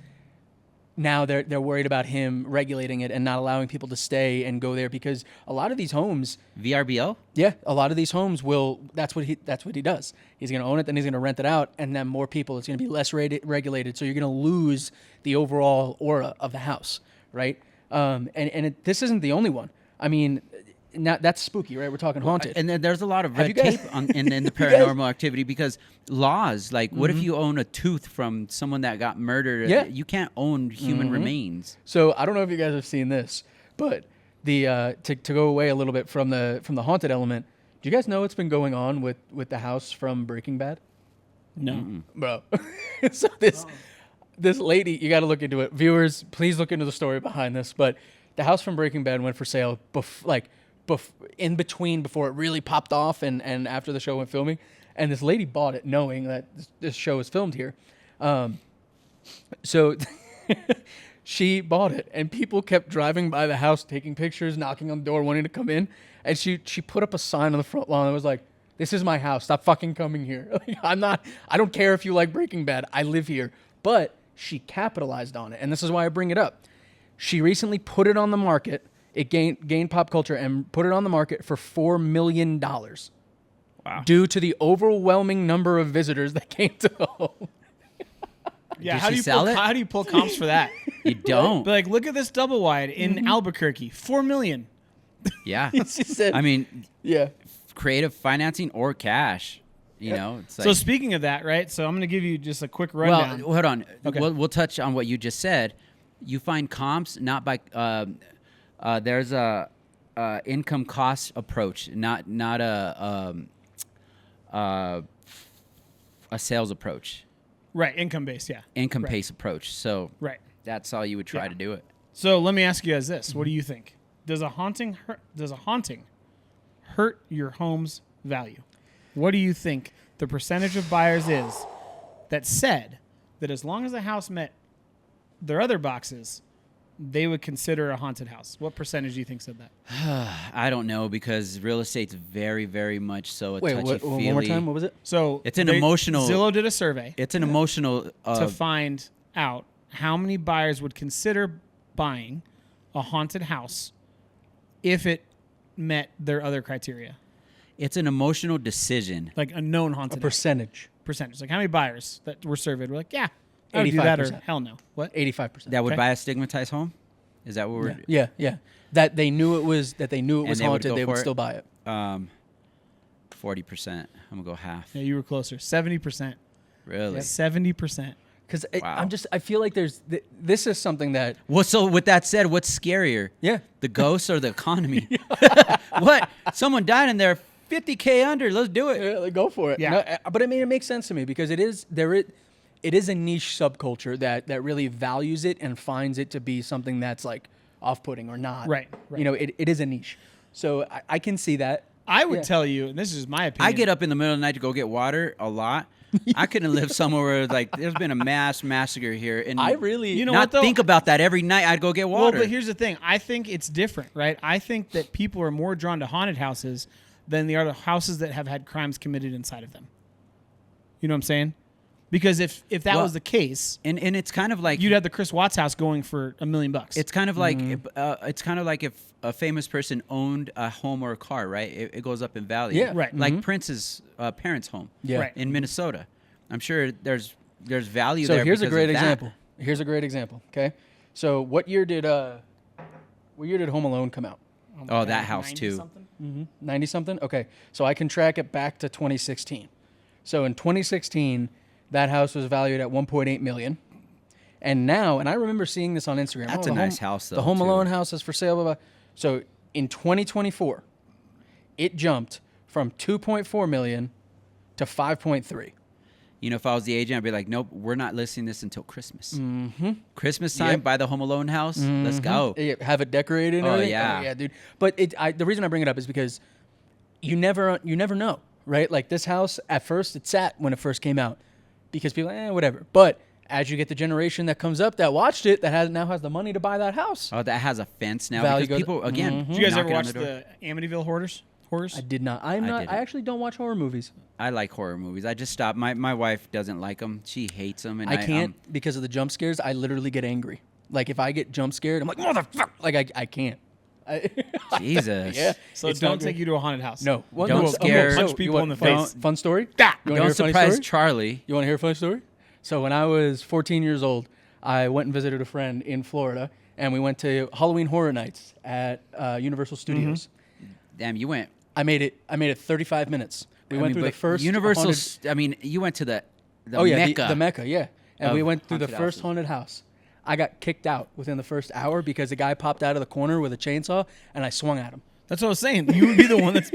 now they're worried about him regulating it and not allowing people to stay and go there, because a lot of these homes VRBO? Yeah, a lot of these homes will. That's what he does. He's going to own it, then he's going to rent it out, and then more people. It's going to be less regulated, so you're going to lose the overall aura of the house, right? This isn't the only one. I mean, now that's spooky, right? We're talking haunted. And then there's a lot of red tape in the paranormal activity, because laws, like what if you own a tooth from someone that got murdered? Yeah. You can't own human remains. So I don't know if you guys have seen this, but the to go away a little bit from the haunted element, do you guys know what's been going on with the house from Breaking Bad? No. Bro. So this lady, you got to look into it. Viewers, please look into the story behind this. But the house from Breaking Bad went for sale in between before it really popped off and after the show went filming. And this lady bought it knowing that this show is filmed here. So she bought it, and people kept driving by the house, taking pictures, knocking on the door, wanting to come in. And she put up a sign on the front lawn that was like, "This is my house. Stop fucking coming here." Like, I don't care if you like Breaking Bad. I live here. But she capitalized on it. And this is why I bring it up. She recently put it on the market. It gained pop culture and put it on the market for $4 million. Wow. Due to the overwhelming number of visitors that came to the home. Yeah, Did she sell it? How do you pull comps for that? You don't. But like, look at this double wide in Albuquerque, $4 million. Yeah. She said, I mean, yeah. creative financing or cash. You know, it's like, So speaking of that, right? So I'm going to give you just a quick rundown. well, hold on. Okay. We'll touch on what you just said. You find comps not by there's a income cost approach, not a sales approach. Right, income based, yeah. Income Right. based approach. So Right. that's how you would try Yeah. to do it. So let me ask you guys this: what do you think? Does a haunting hurt your home's value? What do you think the percentage of buyers is that said that as long as the house met their other boxes, they would consider a haunted house? What percentage do you think said that? I don't know, because real estate's very, very much so a Wait, touchy-feely. one more time. What was it? So It's an emotional- Zillow did a survey It's an emotional. to find out how many buyers would consider buying a haunted house if it met their other criteria, It's an emotional decision. like a known A haunted house. percentage. Percentage. Like how many buyers that were surveyed were like, yeah, I would do that, or 85%. hell no. What? 85%. That would Okay. buy a stigmatized home. Is that what we're? Yeah. That they knew it was And they would haunted. go They would for it? still buy it. 40%. I'm gonna go half. Yeah, you were closer. 70%. Really? 70%. Because Wow. I feel like this is something that, Well, so with that said, what's scarier? yeah. The ghosts or the economy? What? Someone died in there. 50K under. Let's do it. Yeah, like, go for it. Yeah. No, but it makes sense to me, because it is a niche subculture that really values it and finds it to be something that's like off-putting or not. Right. You know, it is a niche. So I can see that. I would Yeah. tell you, and this is my opinion. I get up in the middle of the night to go get water a lot. I couldn't live somewhere where like there's been a mass massacre here, and I really, You know not what, though? think about that every night. I'd go get Well, water. but here's the thing. I think it's different, right? I think that people are more drawn to haunted houses than the other houses that have had crimes committed inside of them. You know what I'm saying? Because if that was the case, and it's kind of like you'd have the Chris Watts house going for $1 million. It's kind of like if a famous person owned a home or a car, right? It goes up in value. Yeah. Right. Like Prince's parents' home. Yeah. Right. In Minnesota. I'm sure there's value So there. here's a because great of that. example. Here's a great example. Okay, so what year did Home Alone come out? Oh, that house too. 90 something. Okay, so I can track it back to 2016. So in 2016, that house was valued at 1.8 million. And now, and I remember seeing this on Instagram. That's a nice house, though. The Home too. Alone house is for sale. Blah, blah. So in 2024, it jumped from 2.4 million to 5.3. You know, if I was the agent, I'd be like, nope, we're not listing this until Christmas. Christmas time, buy the Home Alone house. Let's go. Yeah, have it decorated and Oh, everything. yeah. Oh, yeah, dude. But the reason I bring it up is because you never know, right? Like this house, at first, it sat when it first came out because people, whatever. But as you get the generation that comes up that watched it, that now has the money to buy that house. Oh, that has a fence now. Value Because goes- people, again, Did you guys ever knocking on watch door. the Amityville Horrors? I did not. I didn't. actually don't watch horror movies. I like horror movies. I just stopped. My wife doesn't like them. She hates them. And I can't because of the jump scares. I literally get angry. Like if I get jump scared, I'm like motherfucker. Like I can't. Jesus. Yeah. So It's don't not take good. you to a haunted house. No. Well, Don't no, scare- okay, punch so people you want- in the fun- face. Fun story. Ah! You wanna hear Don't a funny surprise story? Charlie. You want to hear a funny story? So when I was 14 years old, I went and visited a friend in Florida, and we went to Halloween Horror Nights at Universal Studios. Damn, you went. I made it 35 minutes. We went through the but first Universal. haunted- I mean, you went to the the Mecca. Mecca, yeah. And we of went through the haunted first houses. haunted house. I got kicked out within the first hour because the guy popped out of the corner with a chainsaw, and I swung at him. That's what I was saying. You would be the one that's.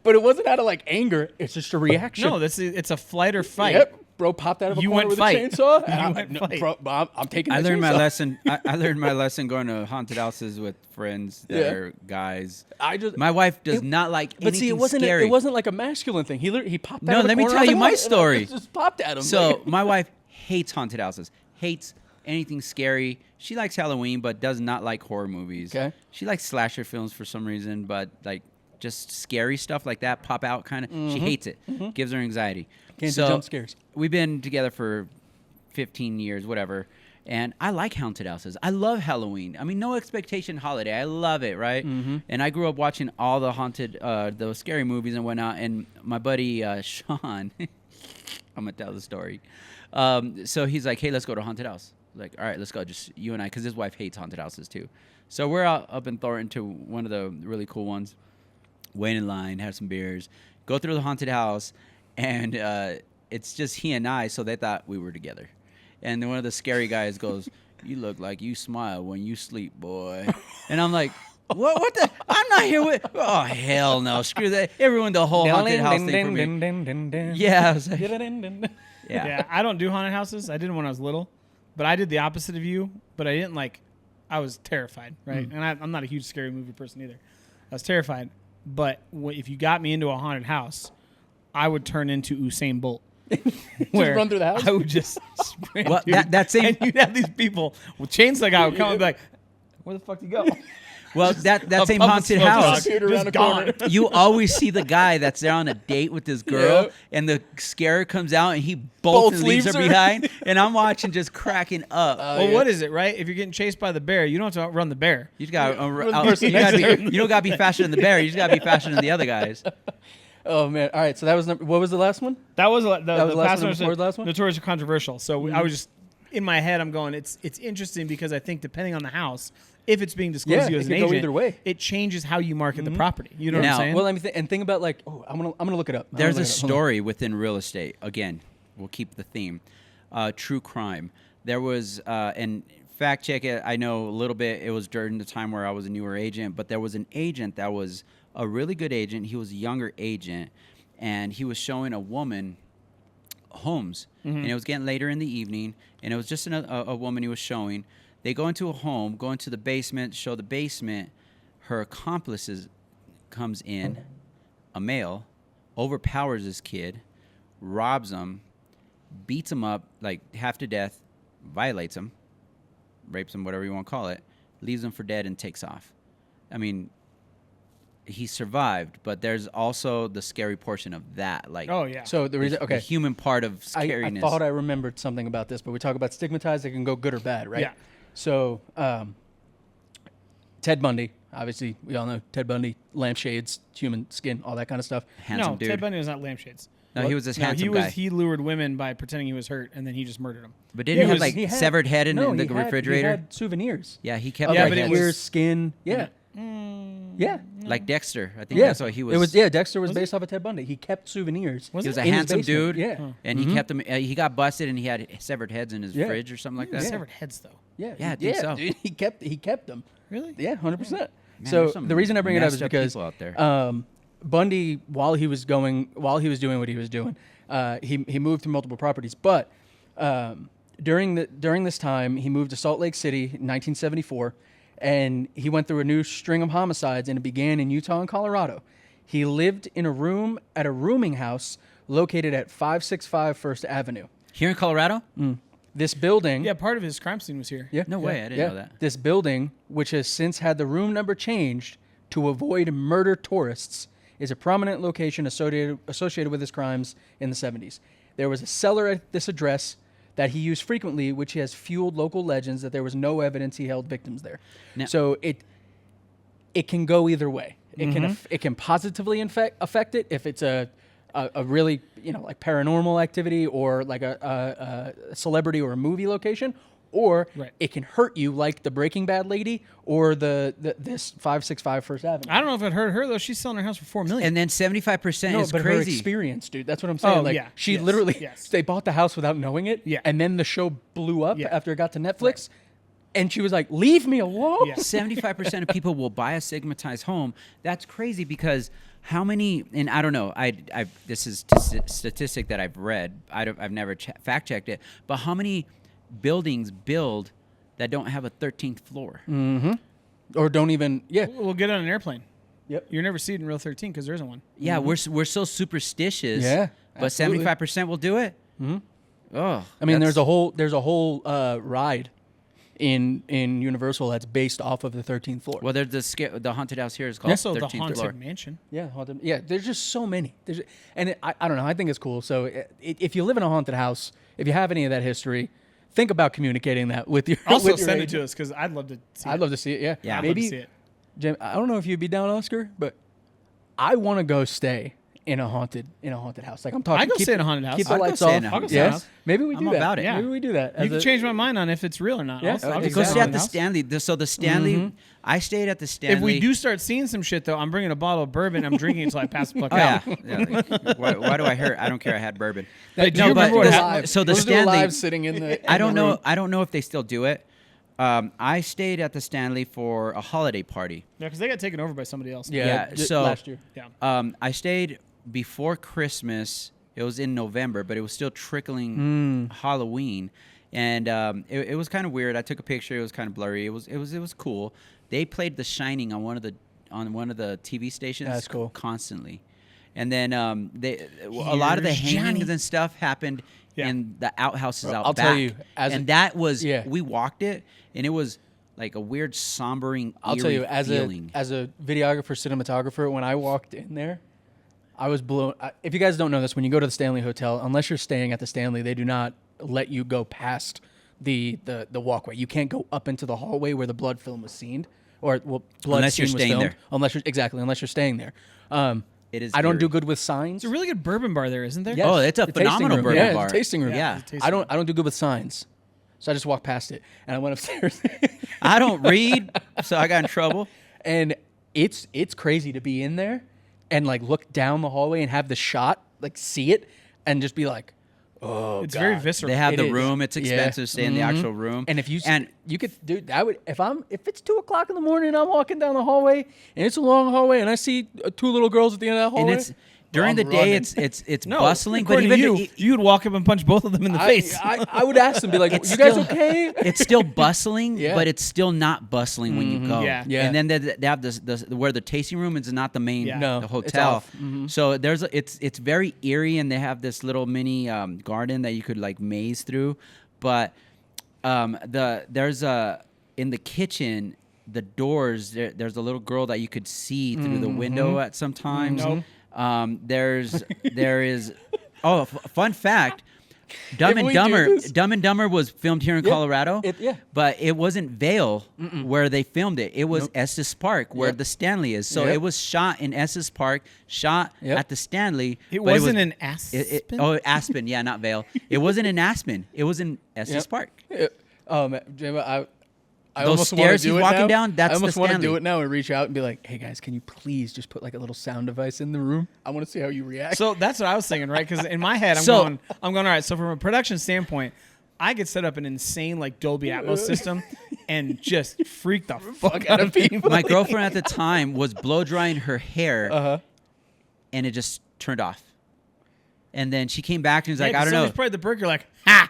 But it wasn't out of like anger; it's just a reaction. No, it's a flight or fight. Yep. Bro popped out of a You corner went with fight. a chainsaw. You and I'm, went no, fight. bro, I'm taking. I the learned my chainsaw. lesson. I learned my lesson going to haunted houses with friends that Yeah. are guys. I My wife does not like anything But see, it wasn't scary. It wasn't like a masculine thing. He popped out. No, of the let me corner. tell I was you like, my "What?" And I story. just popped at him. So Like- my wife hates haunted houses. Hates anything scary. She likes Halloween, but does not like horror movies. Okay. She likes slasher films for some reason, but like just scary stuff like that, pop out kind of. She hates it. Gives her anxiety. Can't do jump scares. We've been together for 15 years, whatever. And I like haunted houses. I love Halloween. I mean, no expectation holiday. I love it, right? And I grew up watching all the haunted, those scary movies and whatnot. And my buddy Sean, I'm gonna tell the story. So he's like, "Hey, let's go to a haunted house." Like, all right, let's go. Just you and I, because his wife hates haunted houses too. So we're out up in Thornton to one of the really cool ones. Wait in line, have some beers, go through the haunted house, and it's just he and I. So they thought we were together. And then one of the scary guys goes, "You look like you smile when you sleep, boy." And I'm like, What the? I'm not here with. Oh, hell no. Screw that. Everyone, the whole haunted house thing for me. Yeah. I was like, yeah. Yeah, I don't do haunted houses. I did when I was little, but I did the opposite of you. But I didn't like. I was terrified, right? And I'm not a huge scary movie person either. I was terrified. But if you got me into a haunted house, I would turn into Usain Bolt. Just run through the house? I would just sprint. Well, dude. that same- And you'd have these people with chainsaw guy would come and be like, "Where the fuck do you go?" Well, that A same puff of haunted smoke house. dog, Disappeared around just the gone. corner. You always see the guy that's there on a date with this girl, Yep. and the scarer comes out and he bolts Bolts, and leaves her leaves her. behind, and I'm watching just cracking up. Well, what is it, right? If you're getting chased by the bear, you don't have to outrun the bear. You just got the person next to you don't got to be faster than the bear. You just got to be faster than the other guys. Oh man! All right, so that was what was the last one? That was the was the last past one was before the last one? notoriously controversial. So I was just in my head. I'm going. It's interesting because I think depending on the house, if it's being disclosed Yeah, to you as it an could go agent, either way. it changes how you market the property. You know Now- what I'm saying? Well, let me and think about like I'm gonna look it up. I'm gonna There's a look it up. Hold on. story within real estate. Again, we'll keep the theme. True crime. There was, and fact check it, I know a little bit. It was during the time where I was a newer agent, but there was an agent that was a really good agent. He was a younger agent, and he was showing a woman homes. And it was getting later in the evening, and it was just a woman he was showing. They go into a home, go into the basement, show the basement. Her accomplices comes in, a male, overpowers this kid, robs him, beats him up like half to death, violates him, rapes him, whatever you want to call it, leaves him for dead and takes off. I mean, he survived, but there's also the scary portion of that. Like, Oh yeah. So the reason, the okay, human part of I scariness. thought I remembered something about this, but we talk about stigmatized. It can go good or bad, right? Yeah. So Ted Bundy, obviously, we all know Ted Bundy, lampshades, human skin, all that kind of stuff. Handsome no, dude. Ted Bundy was not lampshades. No, he was this No, handsome guy. he lured women by pretending he was hurt, and then he just murdered them. But did Yeah, he have he like had- severed head in, no, the he had- refrigerator? He had souvenirs. Yeah, he kept Of Yeah, like but it like was- ears, skin. Yeah. Yeah. like Dexter. I think Yeah. that's what he was. It was, yeah, Dexter was Was based off of Ted Bundy. He kept souvenirs. Was He was it? a in his handsome basement. dude. Yeah. And he kept them. He got busted, and he had severed heads in his Yeah. fridge or something like that. Yeah. Severed heads though. Yeah. Yeah, I think so. Dude, he kept them. Really? Yeah, 100%. Man, So there's some the reason I bring it up is messed up because people out there. Bundy, while he was doing what he was doing, he moved to multiple properties. But during this time, he moved to Salt Lake City in 1974, and he went through a new string of homicides, and it began in Utah and Colorado. He lived in a room at a rooming house located at 565 First Avenue. Here in Colorado? This building, Yeah, part of his crime scene was here. yeah, No way, I didn't know that. This building, which has since had the room number changed to avoid murder tourists, is a prominent location associated with his crimes in the 70s. There was a cellar at this address that he used frequently, which has fueled local legends that there was no evidence he held victims there. Now- So it can go either way. It can positively affect it if it's a really like paranormal activity or like a celebrity or a movie location, or Right. it can hurt you like the Breaking Bad lady or this 565 First Avenue. I don't know if it hurt her though. She's selling her house for $4 million. And then 75% No, is but her crazy. experience, dude. That's what I'm saying. Oh, like yeah. she Yes. literally, Yes. they bought the house without knowing it, Yeah. and then the show blew up Yeah. after it got to Netflix, and she was like, "Leave me alone." Yeah. 75% of people will buy a stigmatized home. That's crazy because how many? And I don't know. This is statistic that I've read. I've never fact checked it. But how many buildings build that don't have a 13th floor? Or don't even. Yeah. We'll get on an airplane. Yep. You're never seeing real 13 because there isn't one. Yeah, we're so superstitious. Yeah, but absolutely. 75% will do it. Oh, I mean, there's that's- a whole ride in Universal that's based off of the 13th floor. Well, there's the haunted house here is called Also, the 13th haunted floor. mansion. Yeah, haunted. Yeah, there's just so many. I don't know. I think it's cool. So if you live in a haunted house, if you have any of that history, think about communicating that with your. Also, with your send it agent. to us because I'd love to see it. I'd love to see it. Yeah, Yeah, I'd love to maybe. see it. Jim, I don't know if you'd be down, Oscar, but I want to go stay in a haunted house. Like I'm talking. I'd go stay in a haunted house. Keep the I'd go lights stay in off. a haunted Yeah, house. maybe we do I'm that. about it. Yeah. Maybe we do that. You can change my mind on if it's real or not. Yeah, I'll exactly. go Go stay stay in at a the house. Stanley. So the Stanley, I stayed at the Stanley. If we do start seeing some shit, though, I'm bringing a bottle of bourbon. I'm drinking until I pass the fuck Oh out. yeah. Yeah, like, why do I hurt? I don't care. I had bourbon. Hey, do No, you but remember what the- happened? so the We'll do a Stanley. live sitting in the. I in don't the know. room. I don't know if they still do it. I stayed at the Stanley for a holiday party. Yeah, because they got taken over by somebody else. Yeah. so- last year. Yeah. I stayed before Christmas. It was in November, but it was still trickling Halloween, and it was kind of weird. I took a picture. It was kind of blurry. It was cool. They played The Shining on one of the TV stations. That's cool. Constantly, and then a lot of the Here's hangings Johnny. and stuff happened Yeah. in the outhouses Well, out I'll back. tell you, that was yeah. we walked it, and it was like a weird sombering. I'll tell you, eerie as feeling. a videographer, cinematographer, when I walked in there, I was blown. If you guys don't know this, when you go to the Stanley Hotel, unless you're staying at the Stanley, they do not let you go past the walkway. You can't go up into the hallway where the blood film was seen, or blood Unless you're scene was staying filmed. there. Unless you're staying there. It is I don't do eerie. good with signs. It's a really good bourbon bar there, isn't there? Yes, Oh, it's a the tasting phenomenal room. bourbon yeah, bar. It's a tasting room. Yeah. Tasting I don't do good with signs, so I just walked past it and I went upstairs. I don't read, so I got in trouble. And it's crazy to be in there and like look down the hallway and have the shot, like see it, and just be like, oh, It's God. very visceral. They have It the is. room. It's Yeah. expensive to stay in the Mhm. actual room. And if you and you could, dude, I would if it's 2:00 in the morning and I'm walking down the hallway and it's a long hallway and I see two little girls at the end of that hallway. it's during the I'm day, running. it's No, bustling. But according to even you, you'd walk up and punch both of them in the face. I would ask them, be like, It's you guys still- okay? it's still bustling, Yeah. but it's still not bustling when you go. Yeah. Yeah. And then they have this where the tasting room is not the main Yeah. No, the it's hotel. off. Mhm. So it's very eerie, and they have this little mini garden that you could like maze through. But there's in the kitchen the doors. There's a little girl that you could see through the window at some times. Nope. There is. Oh, fun fact. Dumb If and we do Dumber. this- Dumb and Dumber was filmed here in Colorado. yeah. But it wasn't Vail where they filmed it. It was Estes Park where Yep. the Stanley is. So Yep. it was shot in Estes Park, shot Yep. at the Stanley. It but wasn't was, in Aspen. Aspen. Yeah, not Vail. It wasn't in Aspen. It was in Estes Yep. Park. Oh man, Jim, I Those almost wanna stairs do he's it walking now. down, that's I almost the want to do Stanley. it now and reach out and be like, "Hey guys, can you please just put like a little sound device in the room? I want to see how you react." So that's what I was thinking, right? Because in my head, I'm So- going, all right. So from a production standpoint, I could set up an insane like Dolby Atmos system and just freak the fuck out of people. My girlfriend at the time was blow drying her hair, and it just turned off. And then she came back and was like, "I don't know." Somebody's probably the breaker, like, ha!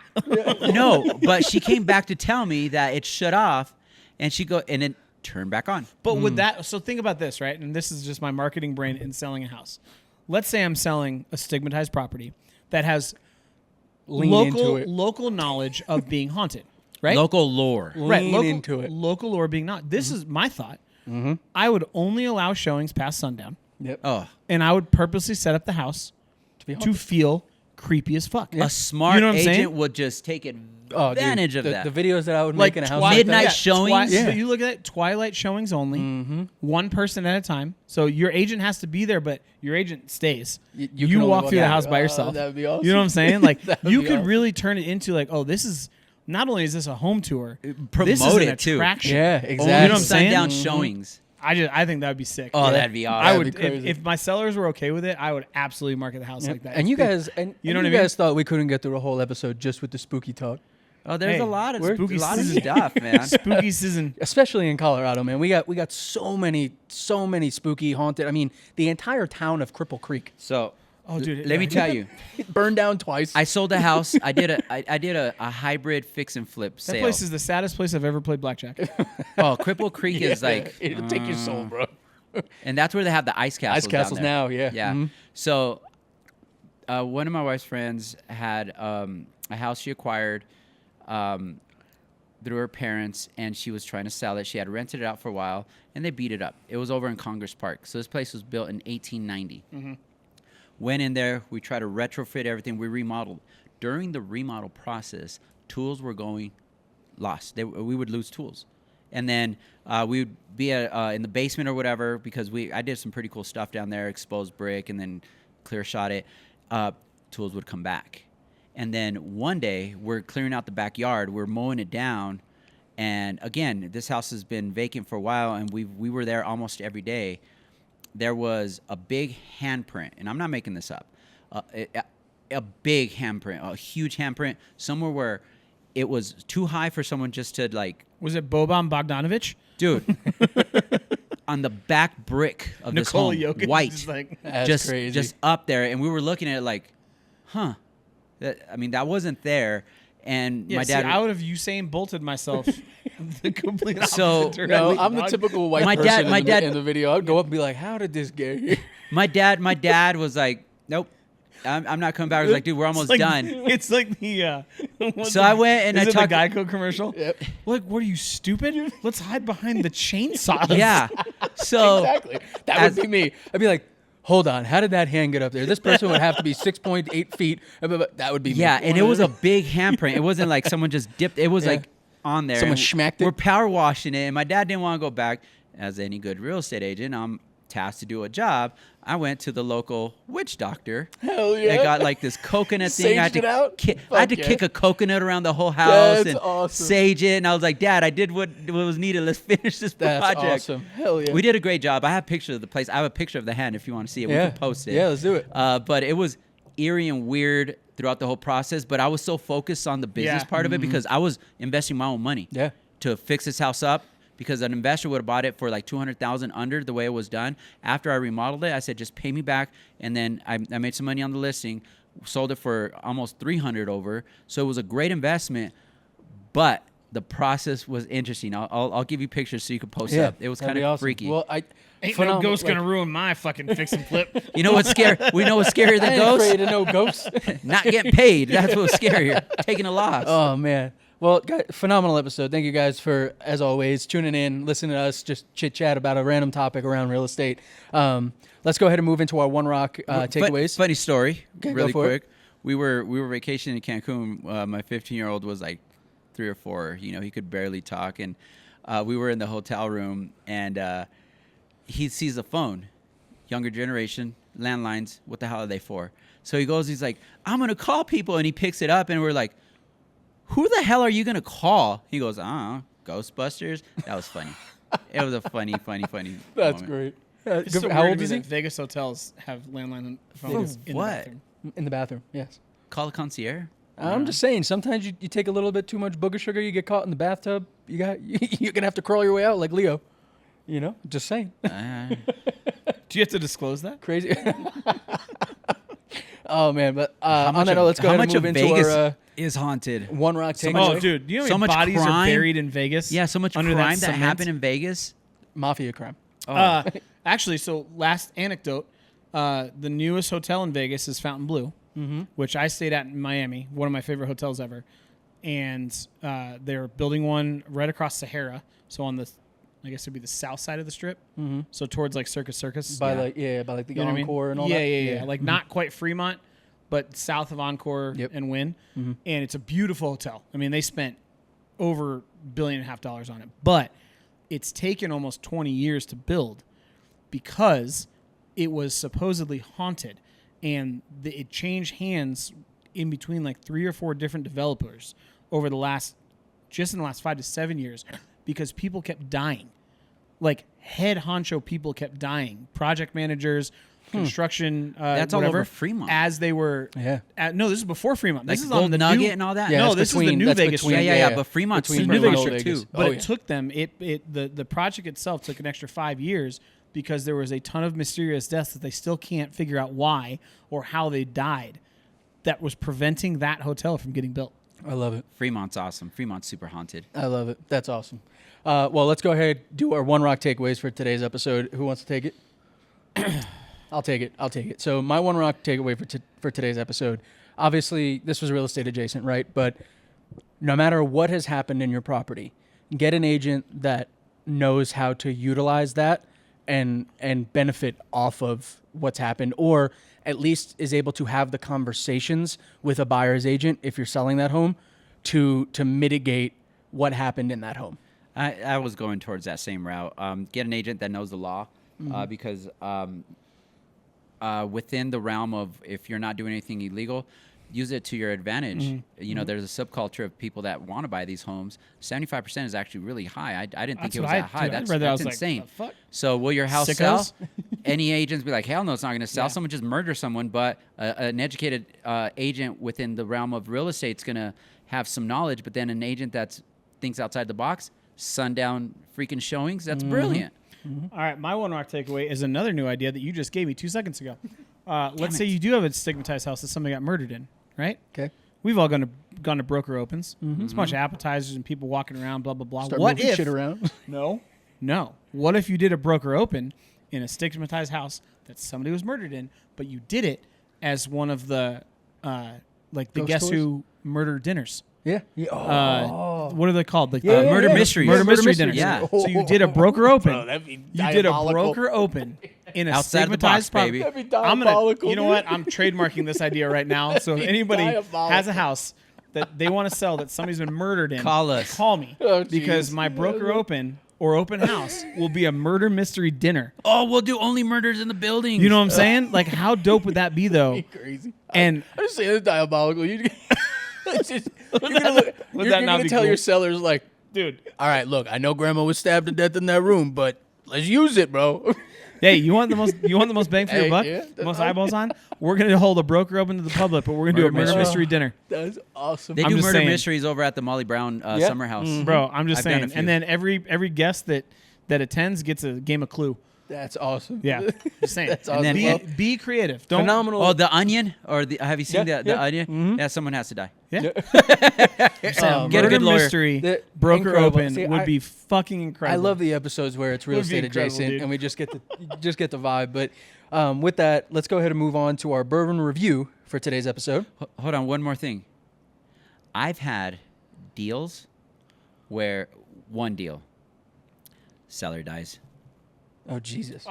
No, but she came back to tell me that it shut off, and it turned back on. But with that, so think about this, right? And this is just my marketing brain in selling a house. Let's say I'm selling a stigmatized property that has Lean into it. local knowledge of being haunted, right? Local lore. Right, Lean local, into it. Local lore being not. This is my thought. I would only allow showings past sundown, Yep. Oh, and I would purposely set up the house To be to haunted. feel creepy as fuck. a smart You know what I'm agent saying? would just take Oh, dude, advantage of the, that. The videos that I would Like make in a house. twi- like Midnight that. showings? So Yeah. you look at it, twilight showings only, one person at a time. So your agent has to be there, but your agent stays. You You, can only walk walk through the out. house by Oh, yourself. that would be awesome. You know what I'm saying? Like That would you be could awesome. really turn it into like, oh, this is not only is this a home tour, Promote this is an it, too. attraction. Yeah, Only exactly. You know what I'm saying? sundown showings. I think that would be sick. Oh, Yeah. that'd be awesome. I that'd would be crazy. if my sellers were okay with it, I would absolutely market the house like that. And you guys, You know you what I mean? guys thought we couldn't get through a whole episode just with the spooky talk, Oh, there's Hey, a lot of spooky season. stuff, man. spooky season. especially in Colorado, man. We got so many spooky haunted. I mean, the entire town of Cripple Creek So, Oh, dude, let me tell you, burned down twice. I sold a house. I did a hybrid fix and flip That sale. place is the saddest place I've ever played blackjack. Oh, Cripple Creek is like, it'll take your soul, bro. and that's where they have the ice castles. Ice down castles there. now, yeah. Yeah. Mhm. So, one of my wife's friends had a house she acquired through her parents, and she was trying to sell it. She had rented it out for a while, and they beat it up. It was over in Congress Park. So this place was built in 1890. Went in there. We tried to retrofit everything. We remodeled. During the remodel process, tools were going lost. We would lose tools. And then we would be in the basement or whatever, because I did some pretty cool stuff down there, exposed brick, and then clear shot it. Tools would come back. And then one day, we're clearing out the backyard. We're mowing it down. And again, this house has been vacant for a while, and we were there almost every day. There was a big handprint, and I'm not making this up. A big handprint, a huge handprint, somewhere where it was too high for someone just to like. Was it Boban Bogdanovich? Dude, on the back brick of this Nikola home, Jokic white, is like, That's crazy. just up there, and we were looking at it like, huh? That wasn't there. And yeah, my dad, I would have Usain bolted myself the complete opposite So- direction. No, I'm the typical white My person dad- in the video. I'd go up and be like, "How did this get here?" my dad was like, nope, I'm not coming back. I was like, dude, we're almost It's like, done. It's like the. So I went and is I it talked- the Geico commercial. Yep. Like, what are you stupid? Let's hide behind the chainsaws. Yeah. So Exactly. That as- would be me. I'd be like, "Hold on, how did that hand get up there? This person would have to be 6.8 feet." That would be yeah, me. and it was a big handprint. It wasn't like someone just dipped. It was Yeah. like on there. Someone and schmacked it? We're power washing it, and my dad didn't want to go back. As any good real estate agent, I'm tasked to do a job. I went to the local witch doctor. Hell yeah. I got like this coconut thing. I had Saged it out? I had to Fuck yeah. kick a coconut around the whole house That's and awesome. sage it. And I was like, Dad, I did what was needed. Let's finish this That's project. awesome. Hell yeah. We did a great job. I have pictures of the place. I have a picture of the hand if you want to see it. Yeah. We can post it. Yeah, let's do it. But it was eerie and weird throughout the whole process. But I was so focused on the business Yeah. part of it because I was investing my own money Yeah. to fix this house up. Because an investor would have bought it for like $200,000 under the way it was done. After I remodeled it, I said, just pay me back. And then I made some money on the listing, sold it for almost $300 over. So it was a great investment, but the process was interesting. I'll give you pictures so you can post Yeah. up. It was That'd kind be of awesome. freaky. Well, Ain't no phenomenal, ghost like, gonna ruin my fucking fix and flip. You know what's scary? We know what's scarier I than ain't ghosts? afraid of no ghosts. Not getting paid. That's what's scarier. Taking a loss. Oh man. Well, guys, phenomenal episode. Thank you guys for, as always, tuning in, listening to us just chit chat about a random topic around real estate. Let's go ahead and move into our One Rock takeaways. Funny story, Okay, really go for quick. We were vacationing in Cancun. My 15-year-old was like 3 or 4. You know, he could barely talk, and we were in the hotel room, and he sees a phone. Younger generation, landlines. What the hell are they for? So he goes, he's like, I'm gonna call people, and he picks it up, and we're like, who the hell are you gonna call? He goes, I don't know, Ghostbusters. That was funny. It was a funny. That's moment. great. It's so How weird old to me is he? that Vegas hotels have landline phones in what? the bathroom. In the bathroom, yes. Call a concierge. I'm just saying, sometimes you take a little bit too much booger sugar, you get caught in the bathtub, you're gonna have to crawl your way out like Leo. You know, just saying. Do you have to disclose that? Crazy. Oh man, but on that note, let's go how ahead much and move of into Vegas our is haunted? One Rock So takeaway. much- Oh, dude, you know how so many much bodies crime? are buried in Vegas? Yeah, so much under crime that cement? happened in Vegas. Mafia crime. Oh. Actually, so last anecdote, the newest hotel in Vegas is Fountain Blue, which I stayed at in Miami, one of my favorite hotels ever. And they're building one right across Sahara, so on the, I guess it'd be the south side of the strip, so towards like Circus. By Yeah. like the You know what I mean? Encore and all yeah, that. Yeah. Like not quite Fremont, but south of Encore Yep. and Wynn. And it's a beautiful hotel. I mean, they spent over $1.5 billion on it, but it's taken almost 20 years to build because it was supposedly haunted, and it changed hands in between like 3 or 4 different developers over the last, just in the last 5 to 7 years, because people kept dying. Like head honcho people kept dying. Project managers, construction, That's all whatever, over Fremont. as they were. Yeah. No, this is before Fremont. This Like is on Gold the Nugget new, and all that? Yeah, no, that's this is the between- new that's Vegas. between- Strip. Yeah, but Fremont's between super Fremont Vegas and Strip Vegas. too. But Oh, it yeah. took them. The project itself took an extra 5 years because there was a ton of mysterious deaths that they still can't figure out why or how they died. That was preventing that hotel from getting built. I love it. Fremont's awesome. Fremont's super haunted. I love it. That's awesome. Well, let's go ahead do our One Rock takeaways for today's episode. Who wants to take it? I'll take it. So my One Rock takeaway for today's episode, obviously this was real estate adjacent, right? But no matter what has happened in your property, get an agent that knows how to utilize that and benefit off of what's happened, or at least is able to have the conversations with a buyer's agent if you're selling that home to mitigate what happened in that home. I was going towards that same route. Get an agent that knows the law, because within the realm of, if you're not doing anything illegal, use it to your advantage. You know, there's a subculture of people that want to buy these homes. 75% is actually really high. I didn't think That's it was what that high. dude, I That's read that, I was like, insane. the fuck? So will your house Sickos? sell? Any agents be like, hell no, it's not going to sell. Yeah. Someone just murder someone, but an educated agent within the realm of real estate is going to have some knowledge, but then an agent that thinks outside the box, sundown freaking showings, that's brilliant. All right, my One Rock takeaway is another new idea that you just gave me 2 seconds ago. Let's say you do have a stigmatized house that somebody got murdered in, right? Okay. We've all gone to broker opens. It's a bunch of appetizers and people walking around, blah blah blah. Start What moving if shit around? No. What if you did a broker open in a stigmatized house that somebody was murdered in, but you did it as one of the like the Ghost Guess tours? Who murder dinners? Yeah. What are they called? Like Yeah, murder yeah. mysteries. Murder Murder mystery mysteries. dinners. Yeah. So you did a broker open. Bro, that'd be You did a diabolical. broker open in a Outside the box, stigmatized property. baby. That'd be I'm gonna, diabolical, you know dude. what? I'm trademarking this idea right now. So if anybody diabolical. has a house that they want to sell that somebody's been murdered in, Call us. Call me. Oh, because jeez. my broker open or open house will be a murder mystery dinner. Oh, we'll do only murders in the buildings. You know what I'm saying? Like, how dope would that be, though? Crazy. And I'm just saying it's diabolical. It's just, you're gonna be tell cool? your sellers like, dude, all right, look, I know Grandma was stabbed to death in that room, but let's use it, bro. hey, you want the most bang for your Hey, buck? yeah. Most eyeballs on? We're gonna hold a broker open to the public, but we're gonna do a Murder murder mystery. mystery dinner. That's awesome. They I'm do just murder saying. mysteries over at the Molly Brown Yeah. summer house. Bro, I'm just I've done a saying. few. And then every guest that attends gets a game of Clue. That's awesome. Yeah, just saying. That's And then- awesome. Be, be creative. Don't. Phenomenal. Oh, the onion, or have you seen Yeah, the yeah. onion? Yeah, someone has to die. Yeah. Get a Murder good lawyer. mystery The- broker incredible. open See, would be fucking incredible. I love the episodes where it's real Would be estate incredible, adjacent, dude. and we just get the vibe. But with that, let's go ahead and move on to our bourbon review for today's episode. Hold on, one more thing. I've had deals where one deal, seller dies. Oh Jesus.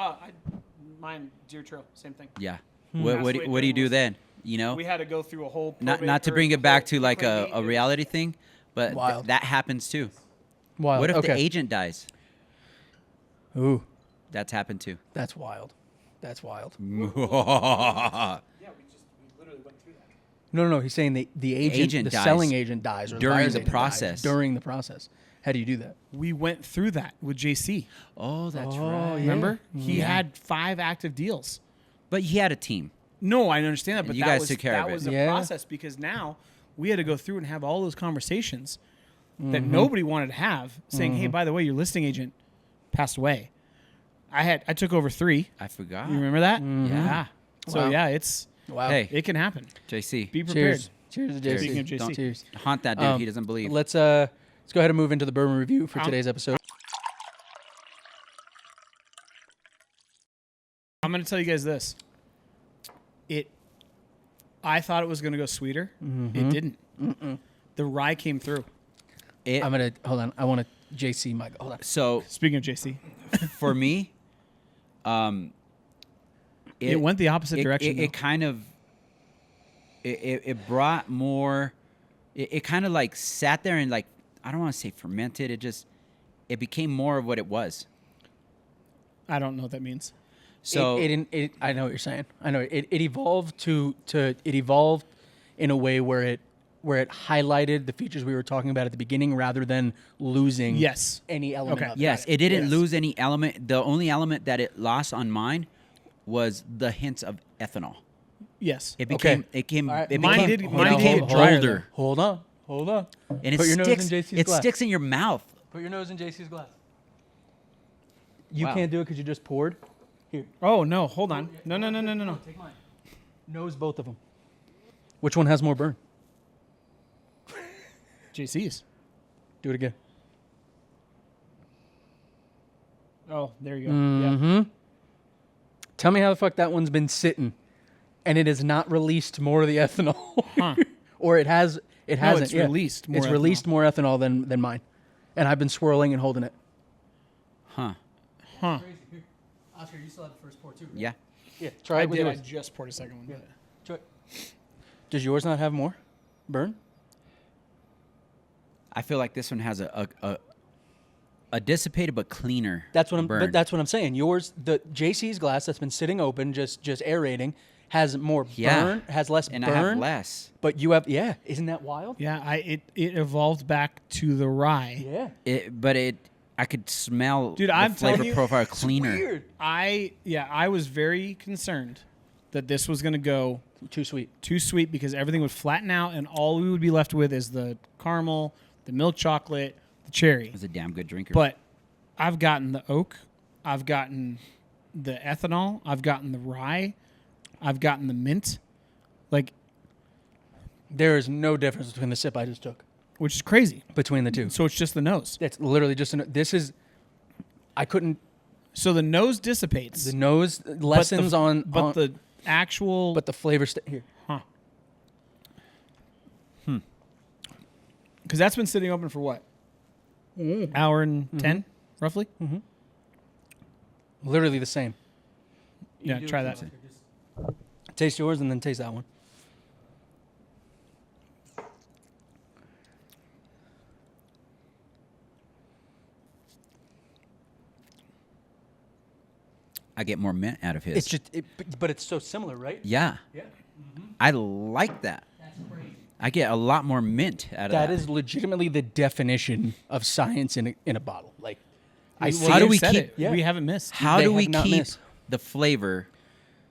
Mine, Deer Trail, same thing. Yeah. Passed What away do you during do this. then? You know, We had to go through a whole not to bring it back to like a reality. reality thing, but Wild. that happens too. Wild. What if okay. the agent dies? Ooh, That's happened too. that's wild. That's wild. Yeah, we literally went through that. No. He's saying the agent, the dies selling agent dies or during buyer's the agent dies process. during the process. How do you do that? We went through that with JC. Oh, that's Oh, right. yeah. Remember? He had 5 active deals. But he had a team. No, I understand that, but You that guys was took care that of it. was the Yeah. process because now we had to go through and have all those conversations that nobody wanted to have, saying, "Hey, by the way, your listing agent passed away." I took over 3. I forgot. You remember that? Yeah. So Wow. yeah, Wow. Hey, it can happen. JC, Be prepared. Cheers to JC. Speaking of JC. Don't Cheers. haunt that dude. He doesn't believe. Let's go ahead and move into the bourbon review for today's episode. I'm going to tell you guys this. I thought it was going to go sweeter. It didn't. The rye came through. I'm gonna hold on. I want to JC Mike. Hold on. So Speaking of JC, for me, it went the opposite direction. It kind of it brought more. It kind of like sat there and like I don't want to say fermented. It became more of what it was. I don't know what that means. So I know what you're saying. I know it evolved it evolved in a way where it highlighted the features we were talking about at the beginning rather than losing Yes. any element Okay. of yes, it. it didn't Yes. lose any element. The only element that it lost on mine was the hints of ethanol. Yes. It Okay. became All right. it Mine became, did- it mine did became get drier, bolder, Hold on. and it Put your nose sticks. in JC's It glass. sticks in your mouth. Put your nose in JC's glass. You Wow. can't do it because you just poured. Here. Oh no! Hold on. No. Take mine. Nose both of them. Which one has more burn? JC's. Do it again. Oh, there you go. Mm-hmm. Yeah. Tell me how the fuck that one's been sitting, and it has not released more of the ethanol, Huh. or it has. It No, hasn't. it's yeah. released more It's ethanol. released more ethanol than mine, and I've been swirling and holding it. Huh? Huh. Oscar, you still have the first pour too. Yeah. Yeah. Try I it with did. I yours. just poured a second one. but- Try it. Does yours not have more burn? I feel like this one has a dissipated but cleaner. That's what I'm. burn. But that's what I'm saying. Yours, the JC's glass that's been sitting open, just aerating, has more Yeah. burn, has less and burn. I have less. But you have, yeah. Isn't that wild? Yeah. It evolved back to the rye. Yeah. I could smell Dude, the I'm telling flavor you, profile cleaner. Weird. I was very concerned that this was going to go Too sweet. too sweet because everything would flatten out and all we would be left with is the caramel, the milk chocolate, the cherry. I was a damn good drinker. But I've gotten the oak, I've gotten the ethanol, I've gotten the rye, I've gotten the mint, like, There is no difference between the sip I just took which is crazy. between the two. So it's just the nose. It's literally just this is. I couldn't. So the nose dissipates. The nose lessens but the actual but the flavor here. because that's been sitting open for what? Hour and 10 roughly. Literally the same. Yeah, try that. Taste yours and then taste that one. I get more mint out of his. It's just, but it's so similar, right? yeah. Yeah. I like that. That's crazy. I get a lot more mint out of that. That is legitimately the definition of science in a bottle. Like, I Well, see. How do you we said keep- it. Yeah. We haven't missed. How They do have we not keep missed. the flavor?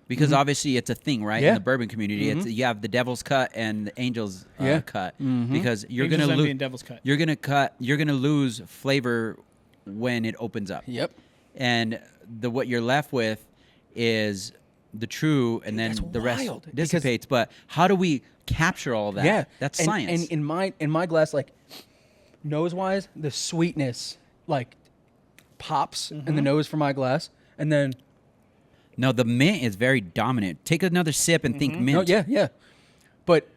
Because obviously it's a thing, right? Yeah. In the bourbon community, it's you have the devil's cut and the angel's Yeah. cut. Because you're Angel's gonna Envy lose. and Devil's Cut. You're gonna lose flavor when it opens up. Yep. And what you're left with is the true, and then That's the rest wild, because- dissipates. But how do we capture all that? Yeah, That's and, science. And in my glass, like nose wise, the sweetness like pops in the nose for my glass, and then no, the mint is very dominant. Take another sip and think mint. no, yeah, but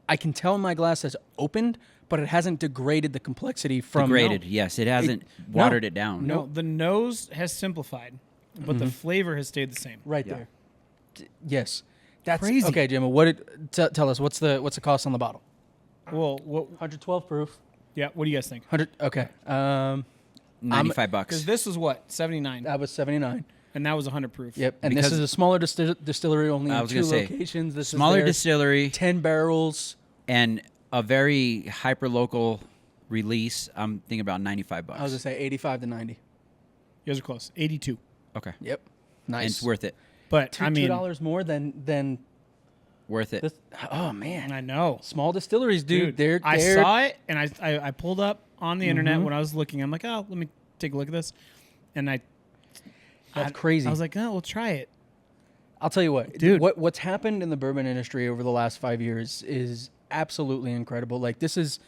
I can tell my glass has opened, but it hasn't degraded the complexity from Degraded, yes. It hasn't watered it down. No, the nose has simplified, but the flavor has stayed the same. Right there. Yes, that's Crazy. Okay, Jim. What? Tell us what's the cost on the bottle? Well, what? 112 proof. Yeah. What do you guys think? 100. Okay. $95. Because this was what 79, That was 79. and that was 100 proof. Yep. And Because- this is a smaller distillery, only I in was 2 gonna say, locations. This Smaller is theirs. distillery 10 barrels. and a very hyper local release. I'm thinking about $95. I was gonna say 85 to 90. You guys are close. 82. Okay. Yep. And Nice. it's worth it. But Two, I mean, $2 more than Worth it. this. Oh man. I know. Small distilleries, dude. They're I saw it, and I pulled up on the internet when I was looking. I'm like, oh, let me take a look at this, and That's crazy. I was like, oh, we'll try it. I'll tell you what, Dude. What's happened in the bourbon industry over the last 5 years is absolutely incredible. Like this is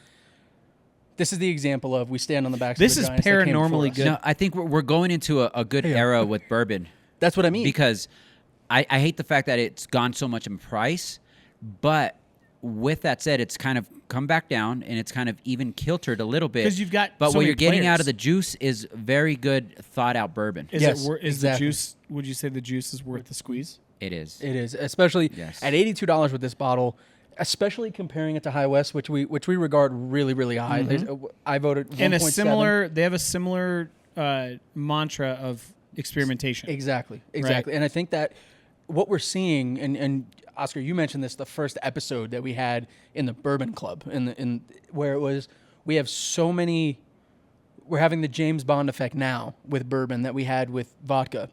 the example of we stand on the backs. This of is the giants that came before paranormally us. good. No, I think we're going into a good era with bourbon That's what I mean. because I hate the fact that it's gone so much in price, but with that said, it's kind of come back down and it's kind of even kiltered a little bit. 'Cause you've got but so what many you're getting out players. of the juice is very good thought out bourbon. Is Yes, is exactly. the juice? Would you say the juice is worth the squeeze? It is. It is, especially Yes. at $82 with this bottle, especially comparing it to High West, which we regard really, really high. I voted 1.7. And they have a similar mantra of experimentation. Exactly. And I think that what we're seeing, and Oscar, you mentioned this the first episode that we had in the Bourbon Club, in where it was we have so many. We're having the James Bond effect now with bourbon that we had with vodka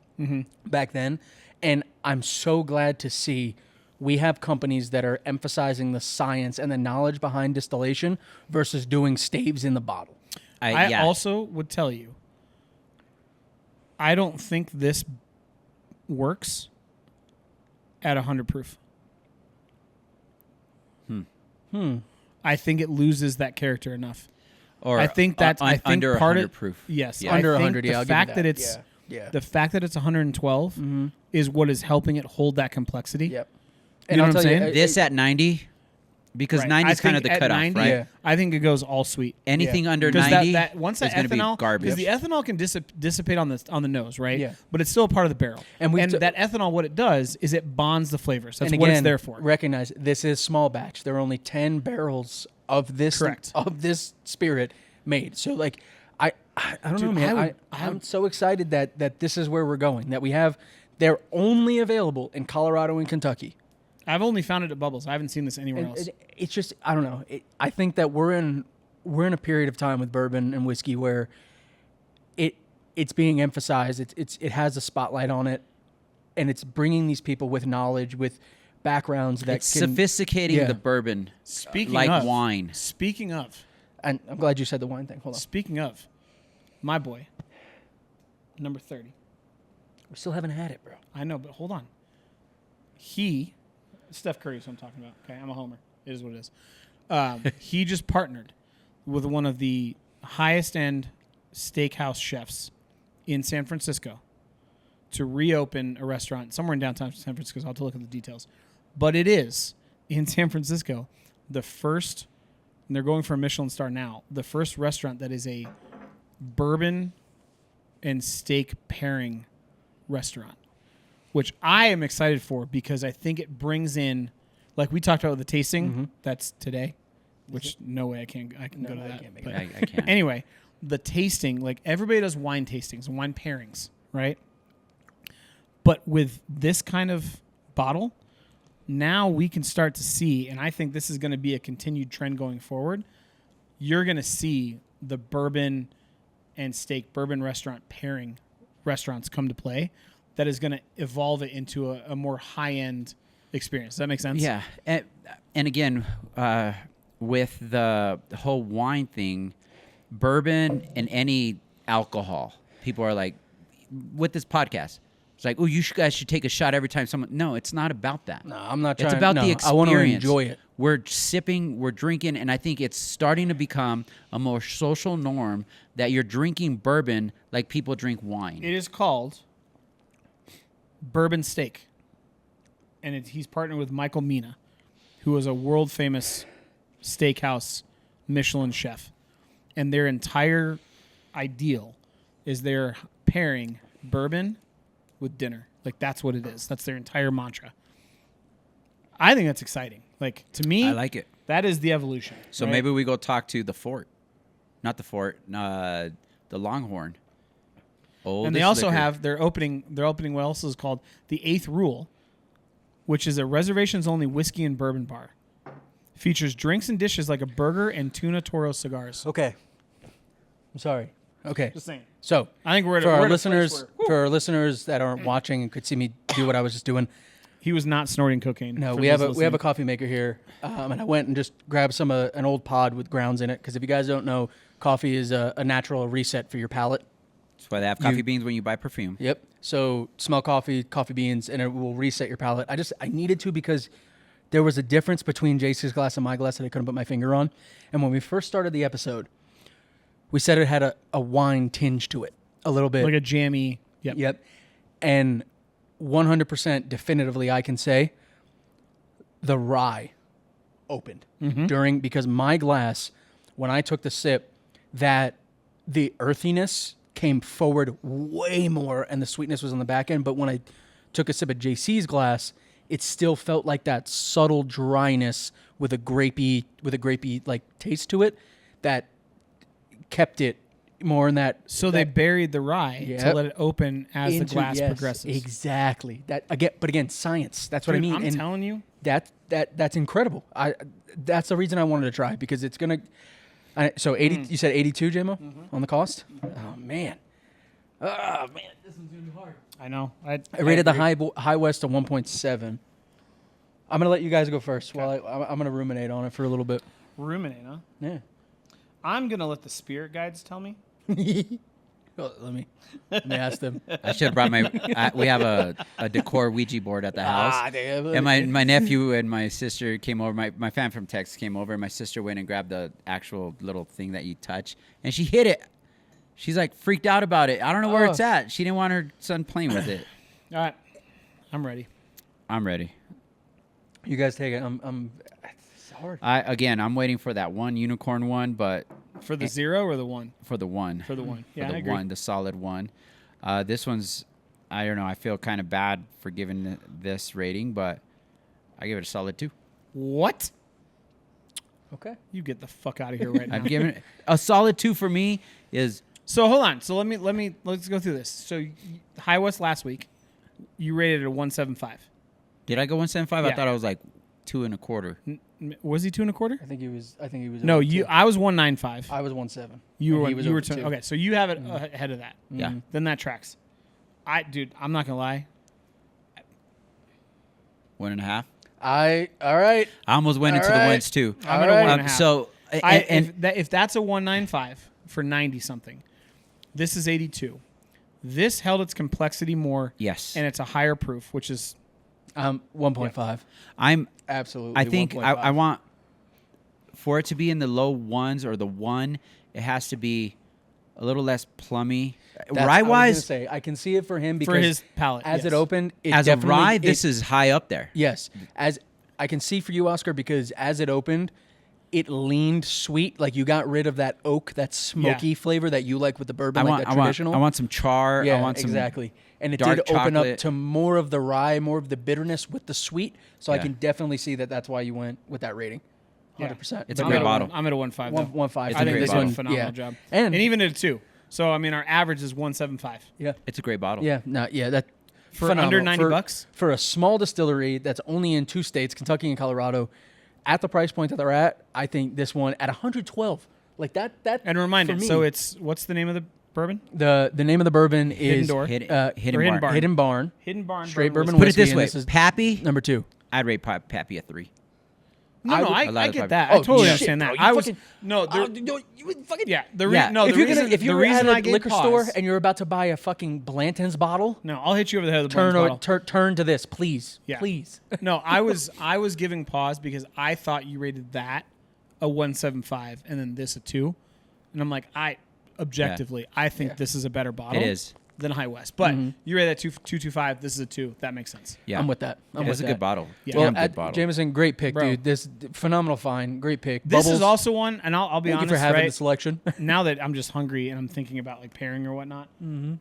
back then, and I'm so glad to see we have companies that are emphasizing the science and the knowledge behind distillation versus doing staves in the bottle. I yeah. also would tell you, I don't think this works at 100 proof. I think it loses that character enough. Or I think that's I think under part 100 of proof. Yes, Yeah. I Under think 100, yeah, the I'll give fact you that that. it's Yeah. the fact that it's 112 is what is helping it hold that complexity. Yep. You know I'll what I'm tell saying? This at 90, because Right. 90 I is kind of think the at cutoff, 90, right? Yeah. I think it goes all sweet. Anything under Because 90 that once that is going to be ethanol, garbage. because the ethanol can dissipate on the nose, right? Yeah. But it's still a part of the barrel. And that ethanol, what it does is it bonds the flavors. That's and what again, it's there for. recognize this is small batch. There are only 10 barrels of this Correct. of this spirit made. So like I don't know, Dude, man. I'm so excited that this is where we're going. That we have they're only available in Colorado and Kentucky. I've only found it at Bubbles. I haven't seen this anywhere else. It's just I don't know. I think that we're in a period of time with bourbon and whiskey where it's being emphasized. It has a spotlight on it, and it's bringing these people with knowledge, with backgrounds that It's can, sophisticating yeah. the bourbon Speaking like of wine. Speaking of, And I'm glad you said the wine thing. Hold on, speaking of, my boy, number 30. we still haven't had it, bro. I know, but hold on. Steph Curry is what I'm talking about. Okay, I'm a homer. It is what it is. He just partnered with one of the highest end steakhouse chefs in San Francisco to reopen a restaurant somewhere in downtown San Francisco. So I'll have to look at the details. But it is in San Francisco the first, and they're going for a Michelin star now, the first restaurant that is a bourbon and steak pairing restaurant, which I am excited for because I think it brings in, like we talked about with the tasting, that's today, which no way I can go to I that. can't make but I can't. anyway, the tasting, like everybody does wine tastings and wine pairings, right? But with this kind of bottle, now we can start to see, and I think this is going to be a continued trend going forward. You're going to see the bourbon and steak bourbon restaurant pairing restaurants come to play. That is going to evolve it into a more high-end experience. Does that make sense? Yeah, and again, with the whole wine thing, bourbon and any alcohol, people are like, with this podcast, it's like, oh, guys should take a shot every time someone. No, it's not about that. No, I'm not trying. It's about no, the experience. I want to enjoy it. We're sipping, we're drinking, and I think it's starting to become a more social norm that you're drinking bourbon like people drink wine. It is called Bourbon Steak, and he's partnered with Michael Mina, who is a world famous steakhouse Michelin chef, and their entire ideal is they're pairing bourbon with dinner. Like, that's what it is. That's their entire mantra. I think that's exciting. Like, to me, I like it. that is the evolution. So right? maybe we go talk to the Fort, not the Fort, the Longhorn. And they also have they're opening what else is called the Eighth Rule, which is a reservations only whiskey and bourbon bar. Features drinks and dishes like a burger and tuna Toro cigars. Okay. I'm sorry. Okay. Just saying. So I think we're at for we're our at a place listeners, where- for our listeners that aren't watching and could see me do what I was just doing. He was not snorting cocaine. No, for we have those a we have a listening. coffee maker here, and I went and just grabbed an old pod with grounds in it. Because if you guys don't know, coffee is a natural reset for your palate. That's why they have coffee beans when you buy perfume. Yep. So smell coffee beans, and it will reset your palate. I needed to because there was a difference between JC's glass and my glass that I couldn't put my finger on. And when we first started the episode, we said it had a wine tinge to it, a little bit. like a jammy. Yep. Yep. And 100% definitively, I can say the rye opened because my glass, when I took the sip, that the earthiness came forward way more and the sweetness was on the back end. But when I took a sip of JC's glass, it still felt like that subtle dryness with a grapey like taste to it that kept it more in that. So they buried the rye to Yep. let it open as the glass progresses. Exactly. That again, science. That's what I Dude, mean. I'm And telling you. that's incredible. That's the reason I wanted to try because it's gonna. So 80. You said 82, JMO, on the cost. Oh man. Oh man, this one's gonna be hard. I know. I rated the agree. high west to 1.7. I'm gonna let you guys go first while I'm gonna ruminate on it for a little bit. Ruminate, huh? Yeah. I'm gonna let the spirit guides tell me. Well, let me ask them. I should have brought my. We have a decor Ouija board at the house. Damn. And my nephew and my sister came over. My fan from Texas came over, and my sister went and grabbed the actual little thing that you touch, and she hit it. She's like freaked out about it. I don't know where it's at. She didn't want her son playing with it. All right, I'm ready. I'm ready. You guys take it. It's hard. I'm waiting for that one unicorn one, but For the 0 or the 1? for the one. For the 1. Yeah, for the I agree. one, the solid one. This one's, I don't know. I feel kind of bad for giving this rating, but I give it a solid 2. What? Okay. You get the fuck out of here right now. I'm giving it a solid 2 for me. Is So hold on. So let's go through this. So High West last week, you rated it a 175. did I go 175? Yeah. I thought I was like 2 1/4. Was he 2 1/4? I think he was. No, over you. two. I was 195. I was 1.7. You and were. he was You were over 2. two. Okay, so you have it ahead of that. Yeah. Then that tracks. Dude, I'm not gonna lie. 1.5. All right. I almost went into the right. ones too. I'm at a All right. 1.5. So and if that's a 195 for 90 something, this is 82. This held its complexity more. yes, And it's a higher proof, which is 1.5. I'm. Absolutely. I think 1.5. I want for it to be in the low ones or the 1. It has to be a little less plummy. That's- Rye I was gonna wise, say I can see it for him because for his palate. as yes. it opened, it as a definitely- rye, it- this is high up there. yes. As I can see for you, Oscar, because as it opened, it leaned sweet. Like you got rid of that oak, that smoky flavor that you like with the bourbon, like that traditional. I want some char. Yeah, I want some exactly. And it dark did open chocolate. up to more of the rye, more of the bitterness with the sweet. So I Yeah. can definitely see that that's why you went with that rating. Yeah. 100%. It's a I'm great at bottle. I'm at a 1.5. though. 1.5. It's I a think great this bottle. one a phenomenal Yeah. job. And- And even at a 2. So I mean, our average is 175 Yeah. It's a great bottle. Yeah. No. Yeah. That for phenomenal. under 90 For- bucks. for a small distillery that's only in 2 states, Kentucky and Colorado, at the price point that they're at. I think this one at 112, like that. And remind for it. me, So it's what's the name of the bourbon? the name of the bourbon Hidden is Door. Hidden Or Hidden Barn. Hidden Barn. Hidden Barn. Straight bourbon Put it whiskey, this and way, this is Pappy. number 2. I'd rate Pappy a 3. No, no, I I, would- I of get five. that. Oh, I totally shit, understand bro, that. you I was fucking- no, there, you fucking yeah. The Yeah. no, if the you're reason, gonna, if the you're reason at I a gave liquor pause, store and you're about to buy a fucking Blanton's bottle, no, I'll hit you over the head with the bottle. turn to this, please, Yeah. please. No, I was giving pause because I thought you rated that a 175 and then this a 2, and I'm like, objectively, I think Yeah. this is a better bottle. It is. than High West. But you rate that 2.25. This is a 2. That makes sense. Yeah, I'm with that. I'm It's with a that. good bottle. Yeah. Well, Damn good bottle. Jameson, great pick, Bro. dude. This phenomenal find, great pick. This Bubbles, is also one, and I'll be thank honest, you for having right? the selection. Now that I'm just hungry and I'm thinking about like pairing or whatnot,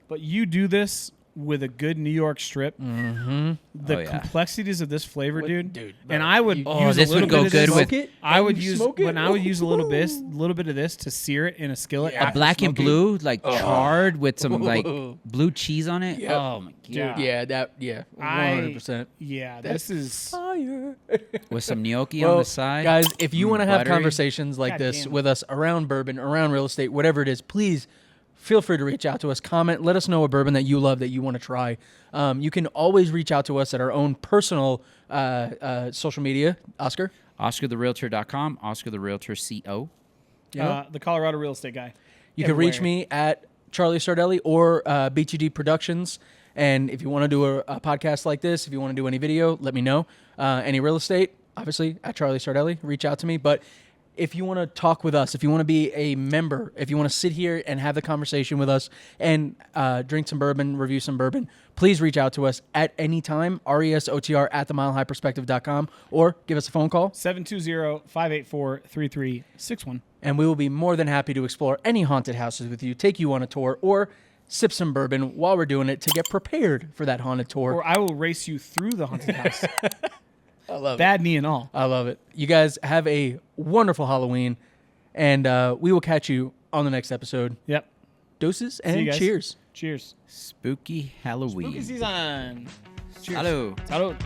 but you do this with a good New York strip. The Oh, yeah. complexities of this flavor, dude. dude, And bro, I would you- use this a little would go bit of good this. with- Smoke it, I and would you use smoke it. when I would use a little bit of this to sear it in a skillet. Yeah. A after black and smoking. blue, like charred with some like blue cheese on it. Yep. Oh my god! Yeah, 100%. Yeah, this is Fire. With some gnocchi Well, on the side, guys, if you want to have buttery. conversations like God this damn. with us around bourbon, around real estate, whatever it is, please feel free to reach out to us. Comment. Let us know a bourbon that you love that you want to try. You can always reach out to us at our own personal social media. Oscar? OscarTheRealtor.com, Oscar the Realtor CO. the Colorado real estate guy. You can reach Everywhere. me at Charlie Sardelli or BTD Productions. And if you want to do a podcast like this, if you want to do any video, let me know. Any real estate, obviously, at Charlie Sardelli, reach out to me. But if you want to talk with us, if you want to be a member, if you want to sit here and have the conversation with us and drink some bourbon, review some bourbon, please reach out to us at any time, RESOTR at themilehighperspective.com, or give us a phone call. 720-584-3361. And we will be more than happy to explore any haunted houses with you, take you on a tour, or sip some bourbon while we're doing it to get prepared for that haunted tour. Or I will race you through the haunted house. I love it. Bad knee and all. I love it. You guys have a wonderful Halloween, and we will catch you on the next episode. Yep. Doses See you and guys. cheers. Cheers. Spooky Halloween. Spooky season. Cheers. Hello. Salud.